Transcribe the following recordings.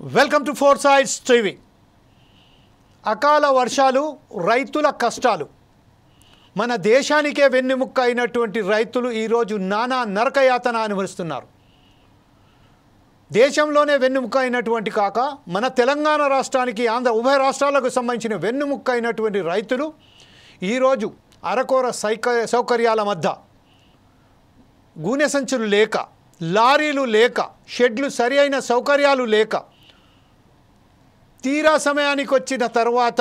Welcome to four sides TV. అకాల వర్షాలు, రైతుల కష్టాలు. మన దేశానికే వెన్నెముక్క అయినటువంటి రైతులు ఈరోజు నానా నరకయాతన అనుభవిస్తున్నారు. దేశంలోనే వెన్నెముక్క అయినటువంటి కాక మన తెలంగాణ రాష్ట్రానికి, ఆంధ్ర ఉభయ రాష్ట్రాలకు సంబంధించిన వెన్నెముక్క అయినటువంటి రైతులు ఈరోజు అరకొర సౌకర్యాల మధ్య గూనె సంచులు లేక, లారీలు లేక, షెడ్లు సరి అయిన సౌకర్యాలు లేక, తీరా సమయానికి వచ్చిన తర్వాత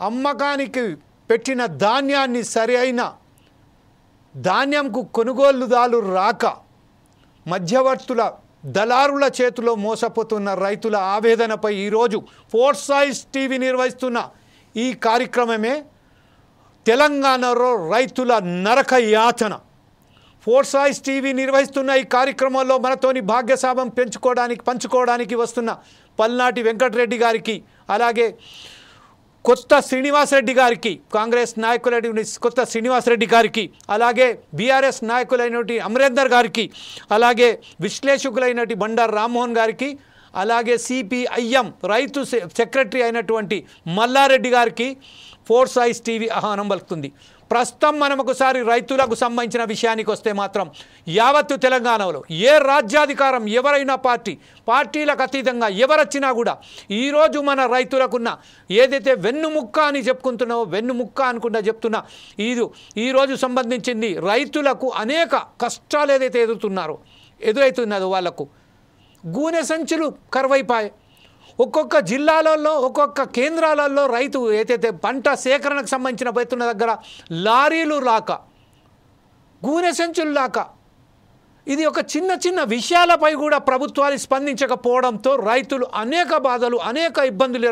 అమ్మకానికి పెట్టిన ధాన్యాన్ని సరి అయిన ధాన్యంకు కొనుగోలుదారులు రాక మధ్యవర్తుల దళారుల చేతిలో మోసపోతున్న రైతుల ఆవేదనపై ఈరోజు ఫోర్ సైడ్స్ టీవీ నిర్వహిస్తున్న ఈ కార్యక్రమమే తెలంగాణలో రైతుల నరక యాతన. ఫోర్ సైడ్స్ టీవీ నిర్వహిస్తున్న ఈ కార్యక్రమంలో మనతోని భాగ్యశాపం పంచుకోవడానికి వస్తున్న పల్నాటి వెంకటరెడ్డి గారికి, అలాగే కొత్త శ్రీనివాసరెడ్డి గారికి, కాంగ్రెస్ నాయకులైన కొత్త శ్రీనివాసరెడ్డి గారికి, అలాగే బీఆర్ఎస్ నాయకులైనటువంటి అమరేందర్ గారికి, అలాగే విశ్లేషకులైనటువంటి బండారు రామ్మోహన్ గారికి, అలాగే సిపిఐఎం రైతు సెక్రటరీ అయినటువంటి మల్లారెడ్డి గారికి ఫోర్ సైడ్స్ టీవీ ఆహ్వానం పలుకుతుంది. ప్రస్తుతం మనం ఒకసారి రైతులకు సంబంధించిన విషయానికి వస్తే మాత్రం యావత్తు తెలంగాణలో ఏ రాజ్యాధికారం, ఎవరైనా పార్టీలకు అతీతంగా ఎవరొచ్చినా కూడా ఈరోజు మన రైతులకున్న ఏదైతే వెన్నుముక్క అని చెప్పుకుంటున్నావో, వెన్నుముక్క అనుకుంటా చెప్తున్నా, ఈరోజు సంబంధించింది రైతులకు అనేక కష్టాలు ఏదైతే ఎదురవుతున్నదో వాళ్లకు గూనె సంచులు కరువైపాయి. ఒక్కొక్క జిల్లాలలో, ఒక్కొక్క కేంద్రాలలో రైతు ఏదైతే పంట సేకరణకు సంబంధించిన రైతుల దగ్గర లారీలు రాక, గూనె సంచులు రాక, ఇది ఒక చిన్న విషయాలపై కూడా ప్రభుత్వాలు స్పందించకపోవడంతో రైతులు అనేక బాధలు, అనేక ఇబ్బందులు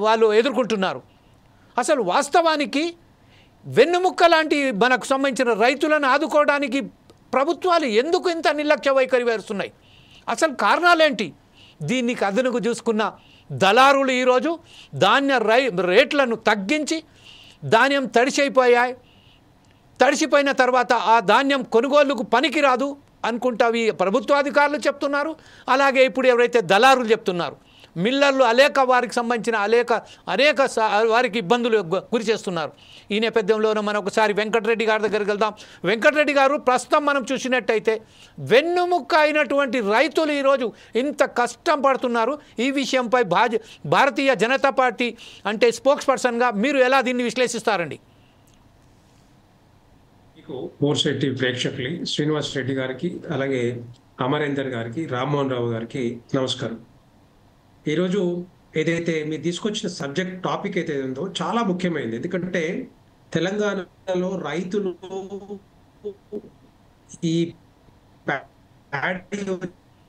వాళ్ళు ఎదుర్కొంటున్నారు. అసలు వాస్తవానికి వెన్నుముక్క లాంటి మనకు సంబంధించిన రైతులను ఆదుకోవడానికి ప్రభుత్వాలు ఎందుకు ఇంత నిర్లక్ష్య వైఖరి వేస్తున్నాయి? అసలు కారణాలేంటి? దీనికి అదనుకు చూసుకున్న దళారులు ఈరోజు ధాన్య రేట్లను తగ్గించి, ధాన్యం తడిసిపోయిన తర్వాత ఆ ధాన్యం కొనుగోలుకు పనికిరాదు అనుకుంటావి ప్రభుత్వాధికారులు చెప్తున్నారు. అలాగే ఇప్పుడు ఎవరైతే దళారులు చెప్తున్నారు, మిల్లర్లు వారికి సంబంధించిన అనేక వారికి ఇబ్బందులు గురి చేస్తున్నారు. ఈ నేపథ్యంలోనే మనం ఒకసారి వెంకటరెడ్డి గారి దగ్గరికి వెళ్దాం. వెంకటరెడ్డి గారు, ప్రస్తుతం మనం చూసినట్టయితే వెన్నుముక్క అయినటువంటి రైతులు ఈరోజు ఇంత కష్టం పడుతున్నారు. ఈ విషయంపై భారతీయ జనతా పార్టీ అంటే స్పోక్స్ పర్సన్గా మీరు ఎలా దీన్ని విశ్లేషిస్తారండి? ఫోర్ సైడ్ టీవీ ప్రేక్షకులు శ్రీనివాస్ రెడ్డి గారికి, అలాగే అమరేందర్ గారికి, రామ్మోహన్ రావు గారికి నమస్కారం. ఈరోజు ఏదైతే మీరు తీసుకొచ్చిన టాపిక్ అయితే ఉందో చాలా ముఖ్యమైనది. ఎందుకంటే తెలంగాణలో రైతులు ఈ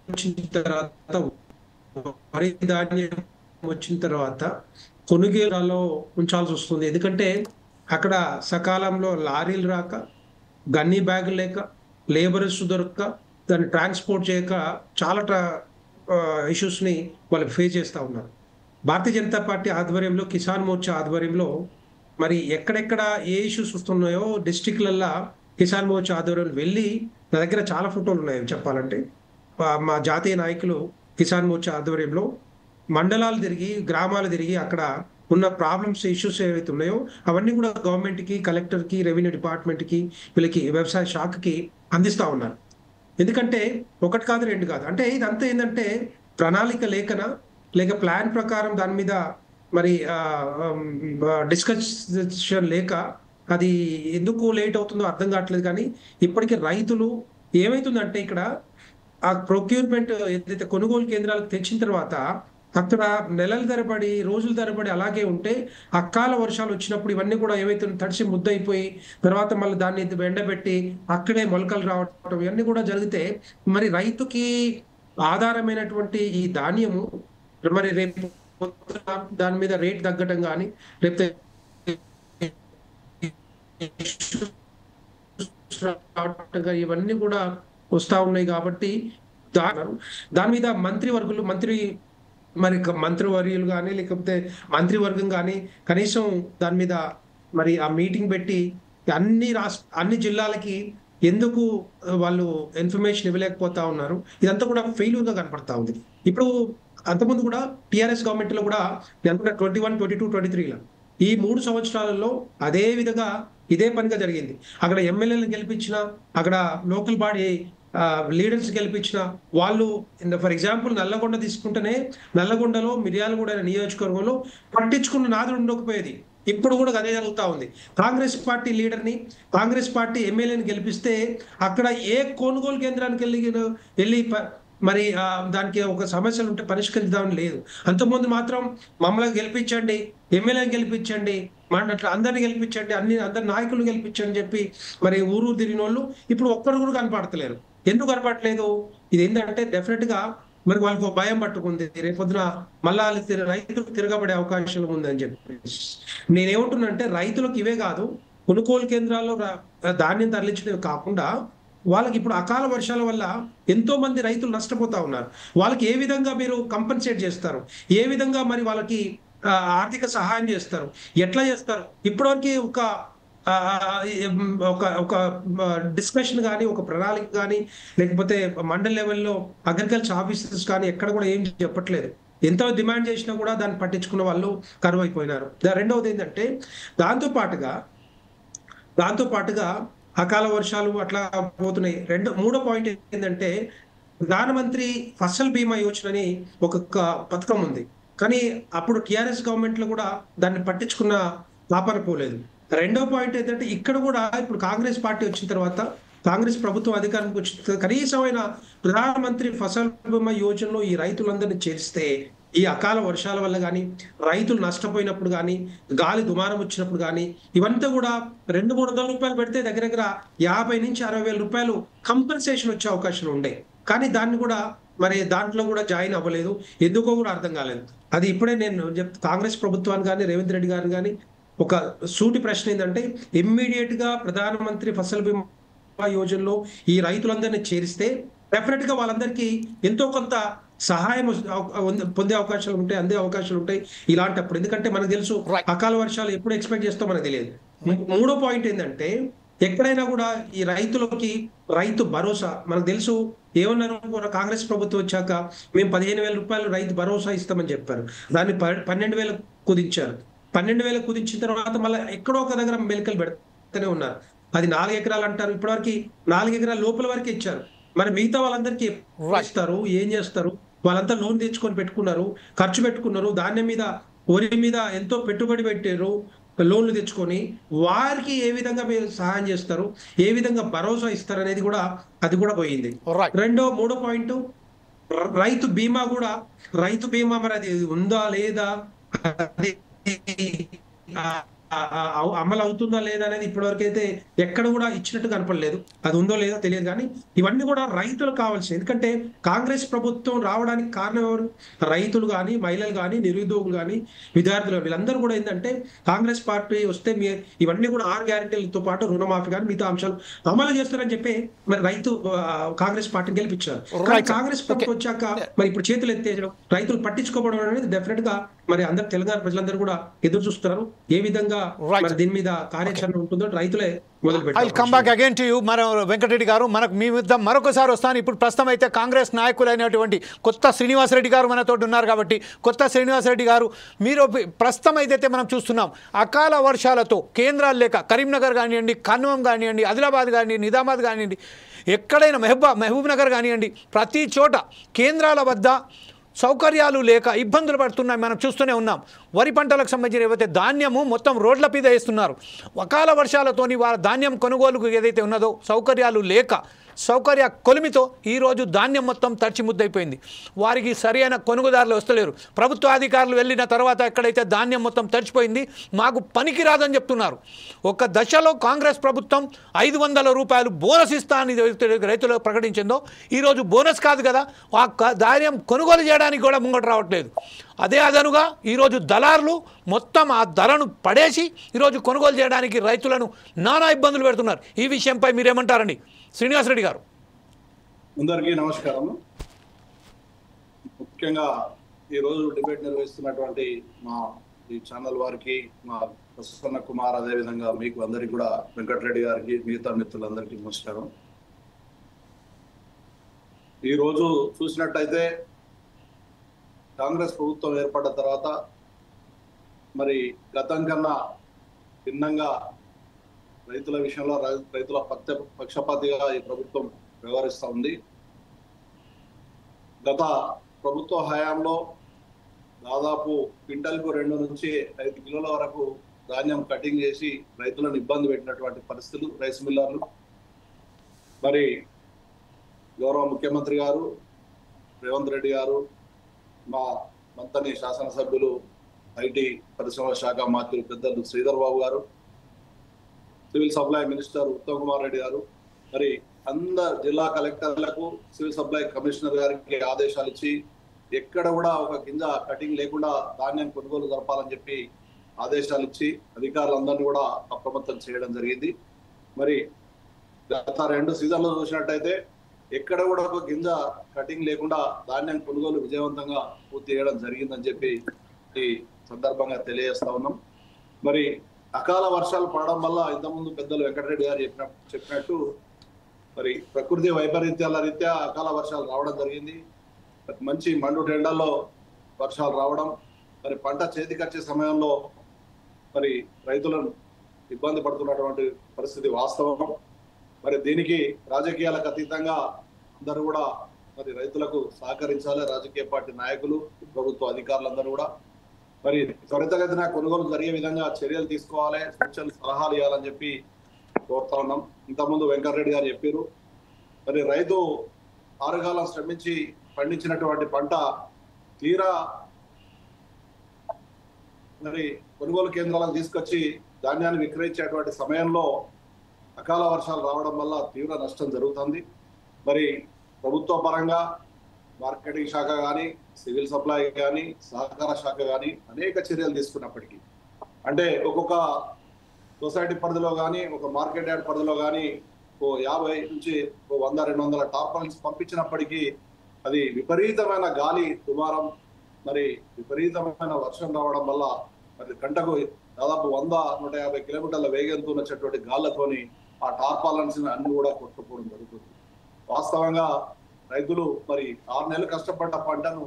వచ్చిన తర్వాత, వరి ధాన్యం వచ్చిన తర్వాత కొనుగోలులో ఉంచాల్సి వస్తుంది. ఎందుకంటే అక్కడ సకాలంలో లారీలు రాక, గన్నీ బ్యాగులు లేక, లేబరర్స్ దొరక్క, దాన్ని ట్రాన్స్పోర్ట్ చేయక చాలా ఇష్యూస్ని వాళ్ళు ఫేస్ చేస్తూ ఉన్నారు. భారతీయ జనతా పార్టీ ఆధ్వర్యంలో, కిసాన్ మోర్చా ఆధ్వర్యంలో మరి ఎక్కడెక్కడ ఏ ఇష్యూస్ వస్తున్నాయో డిస్టిక్లల్లో కిసాన్ మోర్చా ఆధ్వర్యంలో వెళ్ళి, నా దగ్గర చాలా ఫోటోలు ఉన్నాయి చెప్పాలంటే, మా జాతీయ నాయకులు కిసాన్ మోర్చా ఆధ్వర్యంలో మండలాలు తిరిగి, గ్రామాలు తిరిగి, అక్కడ ఉన్న ప్రాబ్లమ్స్, ఇష్యూస్ ఏవైతే ఉన్నాయో అవన్నీ కూడా గవర్నమెంట్కి, కలెక్టర్కి, రెవెన్యూ డిపార్ట్మెంట్కి, వీళ్ళకి వ్యవసాయ శాఖకి అందిస్తూ ఉన్నారు. ఎందుకంటే ఒకటి కాదు, రెండు కాదు, అంటే ఇదంతా ఏంటంటే ప్రణాళిక లేక ప్లాన్ ప్రకారం దాని మీద మరి డిస్కషన్ లేక అది ఎందుకు లేట్ అవుతుందో అర్థం కావట్లేదు. కానీ ఇప్పటికీ రైతులు ఏమైతుందంటే ఇక్కడ ఆ ప్రొక్యూర్మెంట్ ఏదైతే కొనుగోలు కేంద్రాలకు తెచ్చిన తర్వాత అక్కడ నెలల తరబడి, రోజుల తరబడి అలాగే ఉంటే అకాల వర్షాలు వచ్చినప్పుడు ఇవన్నీ కూడా ఏవైతే తడిసి ముద్దయిపోయి తర్వాత మళ్ళీ దాన్ని ఎండబెట్టి అక్కడే మొలకలు రావటం ఇవన్నీ కూడా జరిగితే మరి రైతుకి ఆధారమైనటువంటి ఈ ధాన్యము మరి రేపు దాని మీద రేట్ తగ్గటం కానీ, లేకపోతే ఇవన్నీ కూడా వస్తూ ఉన్నాయి. కాబట్టి దాని మీద మంత్రివర్యులు కానీ, లేకపోతే మంత్రివర్గం కానీ కనీసం దాని మీద మరి ఆ మీటింగ్ పెట్టి అన్ని జిల్లాలకి ఎందుకు వాళ్ళు ఇన్ఫర్మేషన్ ఇవ్వలేకపోతా ఉన్నారు, ఇదంతా కూడా ఫెయిల్యూర్గా కనపడతా ఉంది. ఇప్పుడు అంతకుముందు కూడా టీఆర్ఎస్ గవర్నమెంట్ లో కూడా అనుకుంటా 21, 22, 23లో ఈ 3 సంవత్సరాలలో అదే విధంగా ఇదే పనిగా జరిగింది. అక్కడ ఎమ్మెల్యేలను గెలిపించిన, అక్కడ లోకల్ బాడీ లీడర్స్ గెలిపించిన వాళ్ళు, ఫర్ ఎగ్జాంపుల్ నల్లగొండ తీసుకుంటేనే నల్లగొండలో మిర్యాలగూడ నియోజకవర్గంలో పట్టించుకున్న నాదుడు ఉండకపోయేది. ఇప్పుడు కూడా అదే జరుగుతూ ఉంది. కాంగ్రెస్ పార్టీ లీడర్ని, కాంగ్రెస్ పార్టీ ఎమ్మెల్యేని గెలిపిస్తే అక్కడ ఏ కొనుగోలు కేంద్రానికి వెళ్ళి మరి దానికి ఒక సమస్యలు ఉంటే పరిష్కరిద్దామని లేదు. అంతకుముందు మాత్రం మమ్మల్ని గెలిపించండి, ఎమ్మెల్యేని గెలిపించండి, అట్లా అందరిని గెలిపించండి, అందరి నాయకులు గెలిపించండి చెప్పి మరి ఊరు తిరిగిన వాళ్ళు ఇప్పుడు ఒక్కరు కూడా కనపడతలేరు. ఎందుకు కనపడట్లేదు? ఇది ఏంటంటే డెఫినెట్ గా మరి వాళ్ళకు ఒక భయం పట్టుకుంది, రేపొద్దున మళ్ళా రైతులు తిరగబడే అవకాశం ఉందని చెప్పి. నేనేమంటున్నానంటే రైతులకు ఇవే కాదు, కొనుగోలు కేంద్రాల్లో ధాన్యం తరలించడమే కాకుండా వాళ్ళకి ఇప్పుడు అకాల వర్షాల వల్ల ఎంతో మంది రైతులు నష్టపోతా ఉన్నారు. వాళ్ళకి ఏ విధంగా మీరు కంపెన్సేట్ చేస్తారు, ఏ విధంగా మరి వాళ్ళకి ఆర్థిక సహాయం చేస్తారు, ఎట్లా చేస్తారు? ఇప్పటివరకు ఒక డిస్కషన్ కానీ, ఒక ప్రణాళిక కానీ, లేకపోతే మండల్ లెవెల్లో అగ్రికల్చర్ ఆఫీసర్స్ కానీ ఎక్కడ కూడా ఏం చెప్పట్లేదు. ఎంతో డిమాండ్ చేసినా కూడా దాన్ని పట్టించుకున్న వాళ్ళు కరువు అయిపోయినారు. రెండవది ఏంటంటే దాంతో పాటుగా అకాల వర్షాలు అట్లా పోతున్నాయి. మూడో పాయింట్ ఏంటంటే ప్రధానమంత్రి ఫసల్ బీమా యోజన అని ఒక పథకం ఉంది, కానీ అప్పుడు టిఆర్ఎస్ గవర్నమెంట్ లో కూడా దాన్ని పట్టించుకున్న పాపన పోలేదు. రెండో పాయింట్ ఏంటంటే ఇక్కడ కూడా ఇప్పుడు కాంగ్రెస్ పార్టీ వచ్చిన తర్వాత, కాంగ్రెస్ ప్రభుత్వం అధికారానికి వచ్చిన కనీసమైన ప్రధానమంత్రి ఫసల్ బీమా యోజనలో ఈ రైతులందరినీ చేరిస్తే ఈ అకాల వర్షాల వల్ల కానీ, రైతులు నష్టపోయినప్పుడు కానీ, గాలి దుమారం వచ్చినప్పుడు కానీ, ఇవంతా కూడా 200-300 రూపాయలు పెడితే దగ్గర 50 నుంచి 60 వేల రూపాయలు కంపెన్సేషన్ వచ్చే అవకాశం ఉండే. కానీ దాన్ని కూడా మరి దాంట్లో కూడా జాయిన్ అవ్వలేదు. ఎందుకో కూడా అర్థం కాలేదు. అది ఇప్పుడే నేను కాంగ్రెస్ ప్రభుత్వాన్ని కానీ, రేవంత్ రెడ్డి గారిని కానీ ఒక సూటి ప్రశ్న ఏంటంటే ఇమ్మీడియట్ గా ప్రధానమంత్రి ఫసల్ బీమా యోజనలో ఈ రైతులందరినీ చేరిస్తే డెఫినెట్ గా వాళ్ళందరికీ ఎంతో కొంత సహాయం పొందే అవకాశాలు ఉంటాయి, అందే అవకాశాలు ఉంటాయి ఇలాంటప్పుడు. ఎందుకంటే మనకు తెలుసు అకాల వర్షాలు ఎప్పుడు ఎక్స్పెక్ట్ చేస్తామో మనకు తెలియదు. మూడో పాయింట్ ఏంటంటే ఎక్కడైనా కూడా ఈ రైతులకి రైతు భరోసా మనకు తెలుసు. ఏమన్నారు కాంగ్రెస్ ప్రభుత్వం వచ్చాక, మేము 15,000 రూపాయలు రైతు భరోసా ఇస్తామని చెప్పారు. దాన్ని 12,000 కుదించారు. 12,000 కుదించిన తర్వాత మళ్ళీ ఎక్కడో ఒక దగ్గర మెలికలు పెడుతూనే ఉన్నారు. అది 4 ఎకరాలు అంటారు, ఇప్పటివరకు 4 ఎకరాల లోపల వరకు ఇచ్చారు. మరి మిగతా వాళ్ళందరికీ ఇస్తారు, ఏం చేస్తారు? వాళ్ళంతా లోన్ తెచ్చుకొని పెట్టుకున్నారు, ఖర్చు పెట్టుకున్నారు, ధాన్యం మీద, వరి మీద ఎంతో పెట్టుబడి పెట్టారు, లోన్లు తెచ్చుకొని. వారికి ఏ విధంగా మీరు సహాయం చేస్తారు, ఏ విధంగా భరోసా ఇస్తారు అనేది కూడా అది కూడా పోయింది. మూడో పాయింట్ రైతు బీమా మరి అది ఉందా లేదా, అది అమలు అవుతుందా లేదా అనేది ఇప్పటివరకు అయితే ఎక్కడ కూడా ఇచ్చినట్టు కనపడలేదు. అది ఉందో లేదో తెలియదు. కానీ ఇవన్నీ కూడా రైతులు కావాల్సింది. ఎందుకంటే కాంగ్రెస్ ప్రభుత్వం రావడానికి కారణం ఎవరు? రైతులు కానీ, మహిళలు కానీ, నిరుద్యోగులు కానీ, విద్యార్థులు, వీళ్ళందరూ కూడా ఏంటంటే కాంగ్రెస్ పార్టీ వస్తే ఇవన్నీ కూడా 6 గ్యారెంటీలతో పాటు రుణమాఫీ కానీ మిగతా అంశాలు అమలు చేస్తారని చెప్పి మరి కాంగ్రెస్ పార్టీని గెలిపించారు. కానీ కాంగ్రెస్ ప్రభుత్వం వచ్చాక మరి ఇప్పుడు చేతులు ఎత్తేయడం, రైతులు పట్టించుకోవడం అనేది డెఫినెట్ గా మరి అందరు తెలంగాణ ప్రజలందరూ కూడా ఎదురు చూస్తున్నారు. ఏ విధంగా దీని మీద కార్యాచరణ ఉంటుందో రైతులే I'll come back again to you, Venkatareddy గారు. మనకు మీ మీద మరొకసారి వస్తాను. ఇప్పుడు ప్రస్తుతం అయితే కాంగ్రెస్ నాయకులైనటువంటి కొత్త శ్రీనివాసరెడ్డి గారు మనతో ఉన్నారు కాబట్టి, కొత్త శ్రీనివాసరెడ్డి గారు, మీరు ప్రస్తుతం అయితే మనం చూస్తున్నాం అకాల వర్షాలతో కేంద్రాలు లేక కరీంనగర్ కానివ్వండి, ఖమ్మం కానివ్వండి, ఆదిలాబాద్ కానివ్వండి, నిజామాబాద్ కానివ్వండి, ఎక్కడైనా మహబూబ్ నగర్ కానివ్వండి, ప్రతి చోట కేంద్రాల వద్ద సౌకర్యాలు లేక ఇబ్బందులు పడుతున్నాయి. మనం చూస్తూనే ఉన్నాం. వరి పంటలకు సంబంధించిన ఏవైతే ధాన్యము మొత్తం రోడ్ల మీద వేస్తున్నారు. అకాల వర్షాలతోని వారి ధాన్యం కొనుగోలుకు ఏదైతే ఉన్నదో సౌకర్యాలు లేక, సౌకర్య కొలిమితో ఈరోజు ధాన్యం మొత్తం తడిచి ముద్దయిపోయింది. వారికి సరైన కొనుగోదారులు వస్తలేరు. ప్రభుత్వ అధికారులు వెళ్ళిన తర్వాత ఎక్కడైతే ధాన్యం మొత్తం తడిచిపోయింది, మాకు పనికి రాదని చెప్తున్నారు. ఒక దశలో కాంగ్రెస్ ప్రభుత్వం 500 రూపాయలు బోనస్ ఇస్తా అని రైతులకు ప్రకటించిందో, ఈరోజు బోనస్ కాదు కదా, ఆ ధాన్యం కొనుగోలు చేయడానికి కూడా ముంగట రావట్లేదు. అదే అదనుగా ఈరోజు దళారులు మొత్తం ఆ ధరను పడేసి ఈరోజు కొనుగోలు చేయడానికి రైతులను నానా ఇబ్బందులు పెడుతున్నారు. ఈ విషయంపై మీరేమంటారండి శ్రీనివాసరెడ్డి గారు? అందరికీ నమస్కారం. ముఖ్యంగా ఈరోజు డిబేట్ నిర్వహిస్తున్నటువంటి మా ఈ ఛానల్ వారికి, మా ప్రసన్న కుమార్, అదేవిధంగా మీకు అందరికీ కూడా, వెంకటరెడ్డి గారికి, మిగతా మిత్రులందరికీ నమస్కారం. ఈరోజు చూసినట్టయితే కాంగ్రెస్ ప్రభుత్వం ఏర్పడ్డ తర్వాత మరి గతం కన్నా భిన్నంగా రైతుల విషయంలో రైతుల పక్షపాతిగా ఈ ప్రభుత్వం వ్యవహరిస్తూ ఉంది. గత ప్రభుత్వ హయాంలో దాదాపు క్వింటల్కు 2 నుంచి 5 కిలోల వరకు ధాన్యం కటింగ్ చేసి రైతులను ఇబ్బంది పెట్టినటువంటి పరిస్థితులు రైస్ మిల్లర్లు. మరి గౌరవ ముఖ్యమంత్రి గారు రేవంత్ రెడ్డి గారు, మా మంతని శాసనసభ్యులు, ఐటీ పరిశ్రమల శాఖ మంత్రి పెద్దలు శ్రీధర్ బాబు గారు, civil supply minister Uttam Kumar Reddy గారు, మరి అందరు జిల్లా కలెక్టర్లకు, సివిల్ సప్లై కమిషనర్ గారికి ఆదేశాలు ఇచ్చి ఎక్కడ కూడా ఒక గింజ కటింగ్ లేకుండా ధాన్యం కొనుగోలు జరపాలని చెప్పి ఆదేశాలు ఇచ్చి అధికారులందరినీ కూడా అప్రమత్తం చేయడం జరిగింది. మరి గత 2 సీజన్లు చూసినట్టయితే ఎక్కడ కూడా ఒక గింజ కటింగ్ లేకుండా ధాన్యం కొనుగోలు విజయవంతంగా పూర్తి చేయడం జరిగిందని చెప్పి ఈ సందర్భంగా తెలియజేస్తా ఉన్నాం. మరి అకాల వర్షాలు పడడం వల్ల ఇంతకుముందు పెద్దలు వెంకటరెడ్డి గారు చెప్పినట్టు మరి ప్రకృతి వైపరీత్యాల రీత్యా అకాల వర్షాలు రావడం జరిగింది. మంచి మండు టెండల్లో వర్షాలు రావడం, మరి పంట చేతికొచ్చే సమయంలో మరి రైతులను ఇబ్బంది పడుతున్నటువంటి పరిస్థితి వాస్తవం. మరి దీనికి రాజకీయాలకు అతీతంగా అందరూ కూడా మరి రైతులకు సహకరించాలి. రాజకీయ పార్టీ నాయకులు, ప్రభుత్వ అధికారులందరూ కూడా మరి త్వరితగతిన కొనుగోలు జరిగే విధంగా చర్యలు తీసుకోవాలి, సూచనలు సలహాలు ఇవ్వాలని చెప్పి కోరుతా ఉన్నాం. ఇంతకుముందు వెంకటరెడ్డి గారు చెప్పారు, మరి రైతు ఆరుగాలం శ్రమించి పండించినటువంటి పంట తీరా మరి కొనుగోలు కేంద్రాలకు తీసుకొచ్చి ధాన్యాన్ని విక్రయించేటువంటి సమయంలో అకాల వర్షాలు రావడం వల్ల తీవ్ర నష్టం జరుగుతుంది. మరి ప్రభుత్వ పరంగా మార్కెటింగ్ శాఖ కానీ, సివిల్ సప్లై కానీ, సహకార శాఖ కానీ అనేక చర్యలు తీసుకున్నప్పటికీ, అంటే ఒక్కొక్క సొసైటీ పరిధిలో కానీ, ఒక మార్కెట్ యార్డ్ పరిధిలో కానీ 50 నుంచి 100-200 టార్పాలిన్స్ పంపించినప్పటికీ అది విపరీతమైన గాలి దుమారం, మరి విపరీతమైన వర్షం రావడం వల్ల మరి గంటకు దాదాపు 100-150 కిలోమీటర్ల వేగంతో వచ్చేటువంటి గాళ్లతోని ఆ టార్పాలన్స్ అన్ని కూడా కొట్టుకోవడం జరుగుతుంది. వాస్తవంగా రైతులు మరి 6 నెలలు కష్టపడ్డ పంటను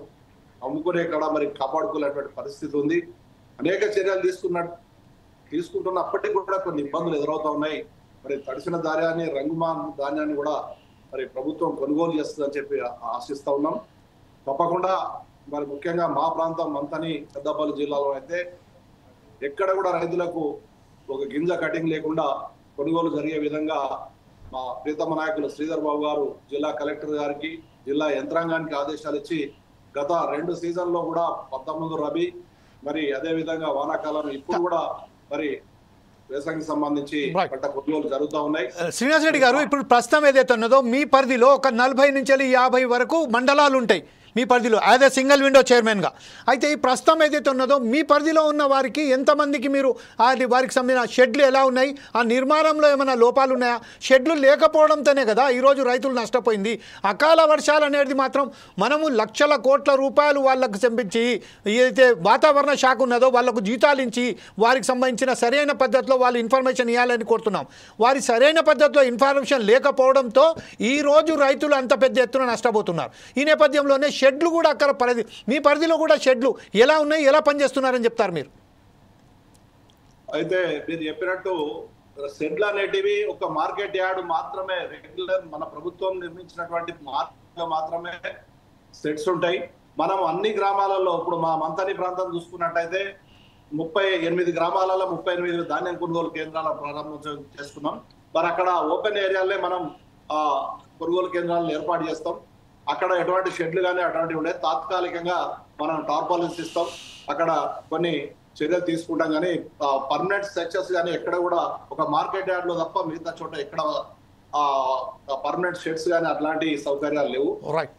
అమ్ముకునే కాడ మరి కాపాడుకోలేటువంటి పరిస్థితి ఉంది. అనేక చర్యలు తీసుకుంటున్నప్పటికీ కూడా కొన్ని ఇబ్బందులు ఎదురవుతా ఉన్నాయి. మరి తడిసిన ధాన్యాన్ని, రంగుమాన్ ధాన్యాన్ని కూడా మరి ప్రభుత్వం కొనుగోలు చేస్తుందని చెప్పి ఆశిస్తా ఉన్నాం. తప్పకుండా మరి ముఖ్యంగా మా ప్రాంతం మంతని పెద్దపల్లి జిల్లాలో అయితే ఎక్కడ కూడా రైతులకు ఒక గింజ కటింగ్ లేకుండా కొనుగోలు జరిగే విధంగా మా ప్రీతమ నాయకులు శ్రీధర్ బాబు గారు జిల్లా కలెక్టర్ గారికి, జిల్లా యంత్రాంగానికి ఆదేశాలు ఇచ్చి గత 2 సీజన్లో కూడా 19 రబీ, మరి అదే విధంగా వానాకాలం ఇప్పుడు కూడా మరి వ్యవసాయానికి సంబంధించి పంట కొనుగోలు జరుగుతూ ఉన్నాయి. శ్రీనివాస్ రెడ్డి గారు, ఇప్పుడు ప్రస్తుతం ఏదైతే ఉన్నదో మీ పరిధిలో ఒక 40 నుంచి 50 వరకు మండలాలు ఉంటాయి మీ పరిధిలో యాజ్ ఎ సింగిల్ విండో చైర్మన్గా. అయితే ఈ ప్రస్తుతం ఏదైతే ఉన్నదో మీ పరిధిలో ఉన్న వారికి ఎంతమందికి మీరు వారికి సంబంధించిన షెడ్లు ఎలా ఉన్నాయి, ఆ నిర్మాణంలో ఏమైనా లోపాలు ఉన్నాయా? షెడ్లు లేకపోవడంతోనే కదా ఈరోజు రైతులు నష్టపోయింది. అకాల వర్షాలు అనేది మాత్రం మనము లక్షల కోట్ల రూపాయలు వాళ్ళకు చెంపించి ఏదైతే వాతావరణ శాఖ ఉన్నదో వాళ్ళకు జీతాలు ఇచ్చి వారికి సంబంధించిన సరైన పద్ధతిలో వాళ్ళు ఇన్ఫర్మేషన్ ఇవ్వాలని కోరుతున్నాం. వారి సరైన పద్ధతిలో ఇన్ఫర్మేషన్ లేకపోవడంతో ఈరోజు రైతులు అంత పెద్ద ఎత్తున నష్టపోతున్నారు. ఈ నేపథ్యంలోనే షెడ్లు కూడా అక్కడ మీ పరిధిలో కూడా షెడ్లు ఎలా ఉన్నాయి, ఎలా పనిచేస్తున్నారని చెప్తారు మీరు? అయితే మీరు చెప్పినట్టు షెడ్లు అనేటివి ఒక మార్కెట్ యార్డ్ మాత్రమే, రెగ్యులర్ మన ప్రభుత్వం నిర్మించినటువంటి మార్కెట్ మాత్రమే షెడ్స్ ఉంటాయి. మనం అన్ని గ్రామాలలో ఇప్పుడు మా మంతని ప్రాంతం చూసుకున్నట్టయితే 38 గ్రామాలలో 38 ధాన్యం కొనుగోలు కేంద్రాల ప్రారంభం చేసుకున్నాం. మరి అక్కడ ఓపెన్ ఏరియాలే మనం కొనుగోలు కేంద్రాలను ఏర్పాటు చేస్తాం. అక్కడ ఎటువంటి షెడ్లు కానీ అటువంటివి ఉండే తాత్కాలికంగా మనం టార్పాలిన్స్ ఇస్తాం. అక్కడ కొన్ని చర్యలు తీసుకుంటాం. కానీ పర్మనెంట్ స్ట్రక్చర్స్ కానీ ఎక్కడ కూడా ఒక మార్కెట్ యార్డ్ లో తప్ప మిగతా చోట ఎక్కడ పర్మనెంట్ షెడ్స్ కానీ అట్లాంటి సౌకర్యాలు లేవు.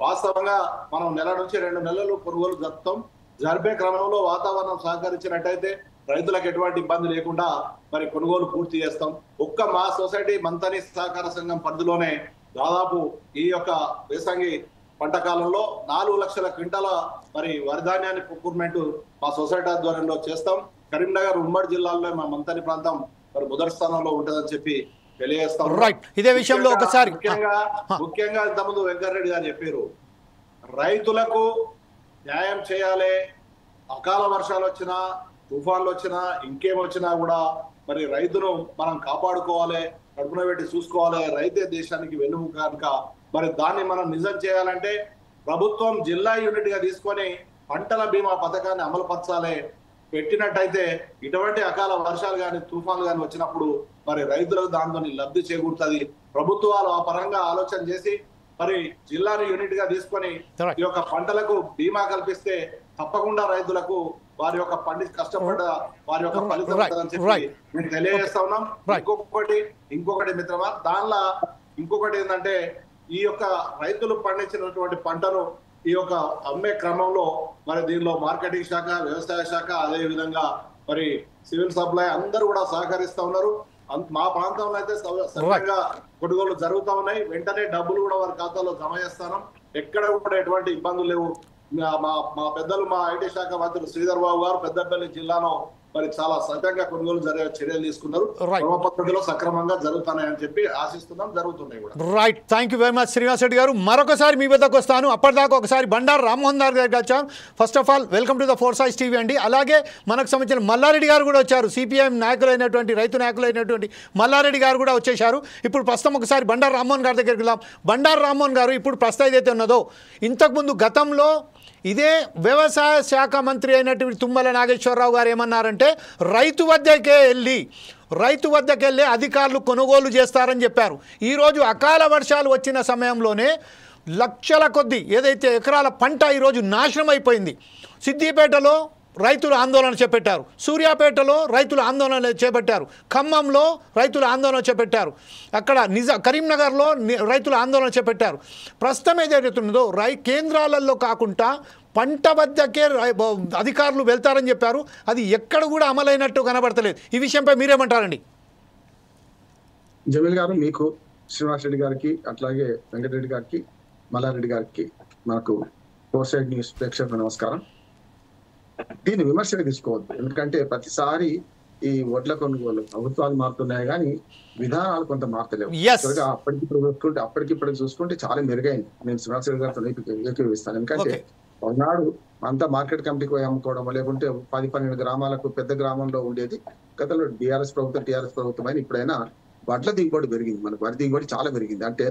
వాస్తవంగా మనం నెల నుంచి 2 నెలలు కొనుగోలు జరుపుతాం. జరిపే క్రమంలో వాతావరణం సహకరించినట్టయితే రైతులకు ఎటువంటి ఇబ్బంది లేకుండా మరి కొనుగోలు పూర్తి చేస్తాం. మా సొసైటీ మంతని సహకార సంఘం పరిధిలోనే దాదాపు ఈ యొక్క వేసంగి పంట కాలంలో 4 లక్షల క్వింటాల మరి వరి ధాన్యాన్ని ప్రొక్యూర్మెంట్ మా సొసైటీ ఆధ్వర్యంలో చేస్తాం. కరీంనగర్ ఉమ్మడి జిల్లాలో మా మంతని ప్రాంతం మరి మొదటి స్థానంలో ఉంటుందని చెప్పి తెలియజేస్తాం. రైట్, ఇదే విషయంలో ఒకసారి ముఖ్యంగా ఇంతకుముందు వెంకటరెడ్డి గారు చెప్పారు, రైతులకు న్యాయం చేయాలి. అకాల వర్షాలు వచ్చినా, తుఫాన్లు వచ్చినా, ఇంకేమొచ్చినా కూడా మరి రైతును మనం కాపాడుకోవాలి, కడుపున పెట్టి చూసుకోవాలి. రైతే దేశానికి వెన్నుముక కనుక మరి దాన్ని మనం నిజం చేయాలంటే ప్రభుత్వం జిల్లా యూనిట్ గా తీసుకొని పంటల బీమా పథకాన్ని అమలు పరచాలి. పెట్టినట్టయితే ఇటువంటి అకాల వర్షాలు కానీ తుఫాన్లు కానీ వచ్చినప్పుడు మరి రైతులకు దాంతో లబ్ధి చేకూరుతుంది. ప్రభుత్వాలు ఆ పరంగా ఆలోచన చేసి మరి జిల్లాను యూనిట్ గా తీసుకొని ఈ యొక్క పంటలకు బీమా కల్పిస్తే తప్పకుండా రైతులకు వారి యొక్క కష్టపడ్డ వారి యొక్క ఫలితం ఉంటుందని చెప్పి మేము తెలియజేస్తా ఉన్నాం. ఇంకొకటి మిత్రమా, దానిలో ఇంకొకటి ఏంటంటే ఈ యొక్క రైతులు పండించినటువంటి పంటను ఈ యొక్క అమ్మే క్రమంలో మరి దీనిలో మార్కెటింగ్ శాఖ, వ్యవసాయ శాఖ, అదే విధంగా మరి సివిల్ సప్లై అందరూ కూడా సహకరిస్తా ఉన్నారు. మా ప్రాంతంలో అయితే సరిగ్గా కొనుగోలు జరుగుతా ఉన్నాయి. వెంటనే డబ్బులు కూడా వారి ఖాతాలో జమ చేస్తాను. ఎక్కడ కూడా ఎటువంటి ఇబ్బందులు లేవు. మా పెద్దలు, మా ఐటీ శాఖ మంత్రులు శ్రీధర్ బాబు గారు పెద్దపల్లి జిల్లాలో మరి చాలా సత్యంగా కొనుగోలు జరిగే చర్యలు తీసుకున్నారు. క్రమ పద్ధతిలో సక్రమంగా జరుగుతున్నాయని చెప్పి ఆశిస్తున్నాం, జరుగుతున్నాయి కూడా. Right, thank you very much Srinivas Reddy గారు. మరొకసారి మీ వద్దకు వస్తాను. అప్పటిదాకా ఒకసారి బండారు రామ్మోహన్ గారి దగ్గరికి వచ్చాం. First of all welcome to the four sides TV అండి. అలాగే మనకు సంబంధించిన మల్లారెడ్డి గారు కూడా వచ్చారు. సిపిఐఎం నాయకులైనటువంటి, రైతు నాయకులైనటువంటి మల్లారెడ్డి గారు కూడా వచ్చేశారు. ఇప్పుడు ప్రస్తుతం ఒకసారి బండారు రామ్మోహన్ గారి దగ్గరికి వెళ్దాం. బండారు రామ్మోహన్ గారు, ఇప్పుడు ప్రస్తుతం ఏదైతే ఉన్నదో, ఇంతకుముందు గతంలో ఇదే వ్యవసాయ శాఖ మంత్రి అయినటువంటి తుమ్మల నాగేశ్వరరావు గారు ఏమన్నారంటే, రైతు వద్దకే వెళ్ళి అధికారులు కొనుగోలు చేస్తారని చెప్పారు. ఈరోజు అకాల వర్షాలు వచ్చిన సమయంలోనే లక్షల కొద్దీ ఏదైతే ఎకరాల పంట ఈరోజు నాశనం అయిపోయింది. సిద్దిపేటలో రైతులు ఆందోళన చేపట్టారు, సూర్యాపేటలో రైతులు ఆందోళన చేపట్టారు, ఖమ్మంలో రైతులు ఆందోళన చేపట్టారు, అక్కడ కరీంనగర్లో రైతులు ఆందోళన చేపట్టారు. ప్రస్తుతం ఏదైతున్నదో కేంద్రాలలో కాకుండా పంట వద్దకే అధికారులు వెళ్తారని చెప్పారు. అది ఎక్కడ కూడా అమలైనట్టు కనబడతలేదు. ఈ విషయంపై మీరేమంటారండి? జమీల్ గారు, మీకు, శ్రీనివాస్ రెడ్డి గారికి, అట్లాగే వెంకటరెడ్డి గారికి, మల్లారెడ్డి గారికి, మనకు ఫోర్సైజ్ న్యూస్ ప్రేక్షకులకు నమస్కారం. దీన్ని విమర్శగా తీసుకోవద్దు, ఎందుకంటే ప్రతిసారి ఈ వడ్ల కొనుగోలు ప్రభుత్వాలు మారుతున్నాయి కానీ విధానాలు కొంత మారతలేవు. అప్పటికిప్పటికి చూసుకుంటే చాలా మెరుగైంది. నేను శ్రీనివాస్ రెడ్డి గారితో ఏకీభవిస్తాను. ఎందుకంటే ఒకనాడు అంతా మార్కెట్ కమిటీకి పోయి అమ్ముకోవడం, లేకుంటే 10-12 గ్రామాలకు పెద్ద గ్రామంలో ఉండేది. గతంలో టీఆర్ఎస్ ప్రభుత్వం అయినా ఇప్పుడైనా వడ్ల దిగుబడి పెరిగింది. మనకు వరి దిగుబడి చాలా పెరిగింది. అంటే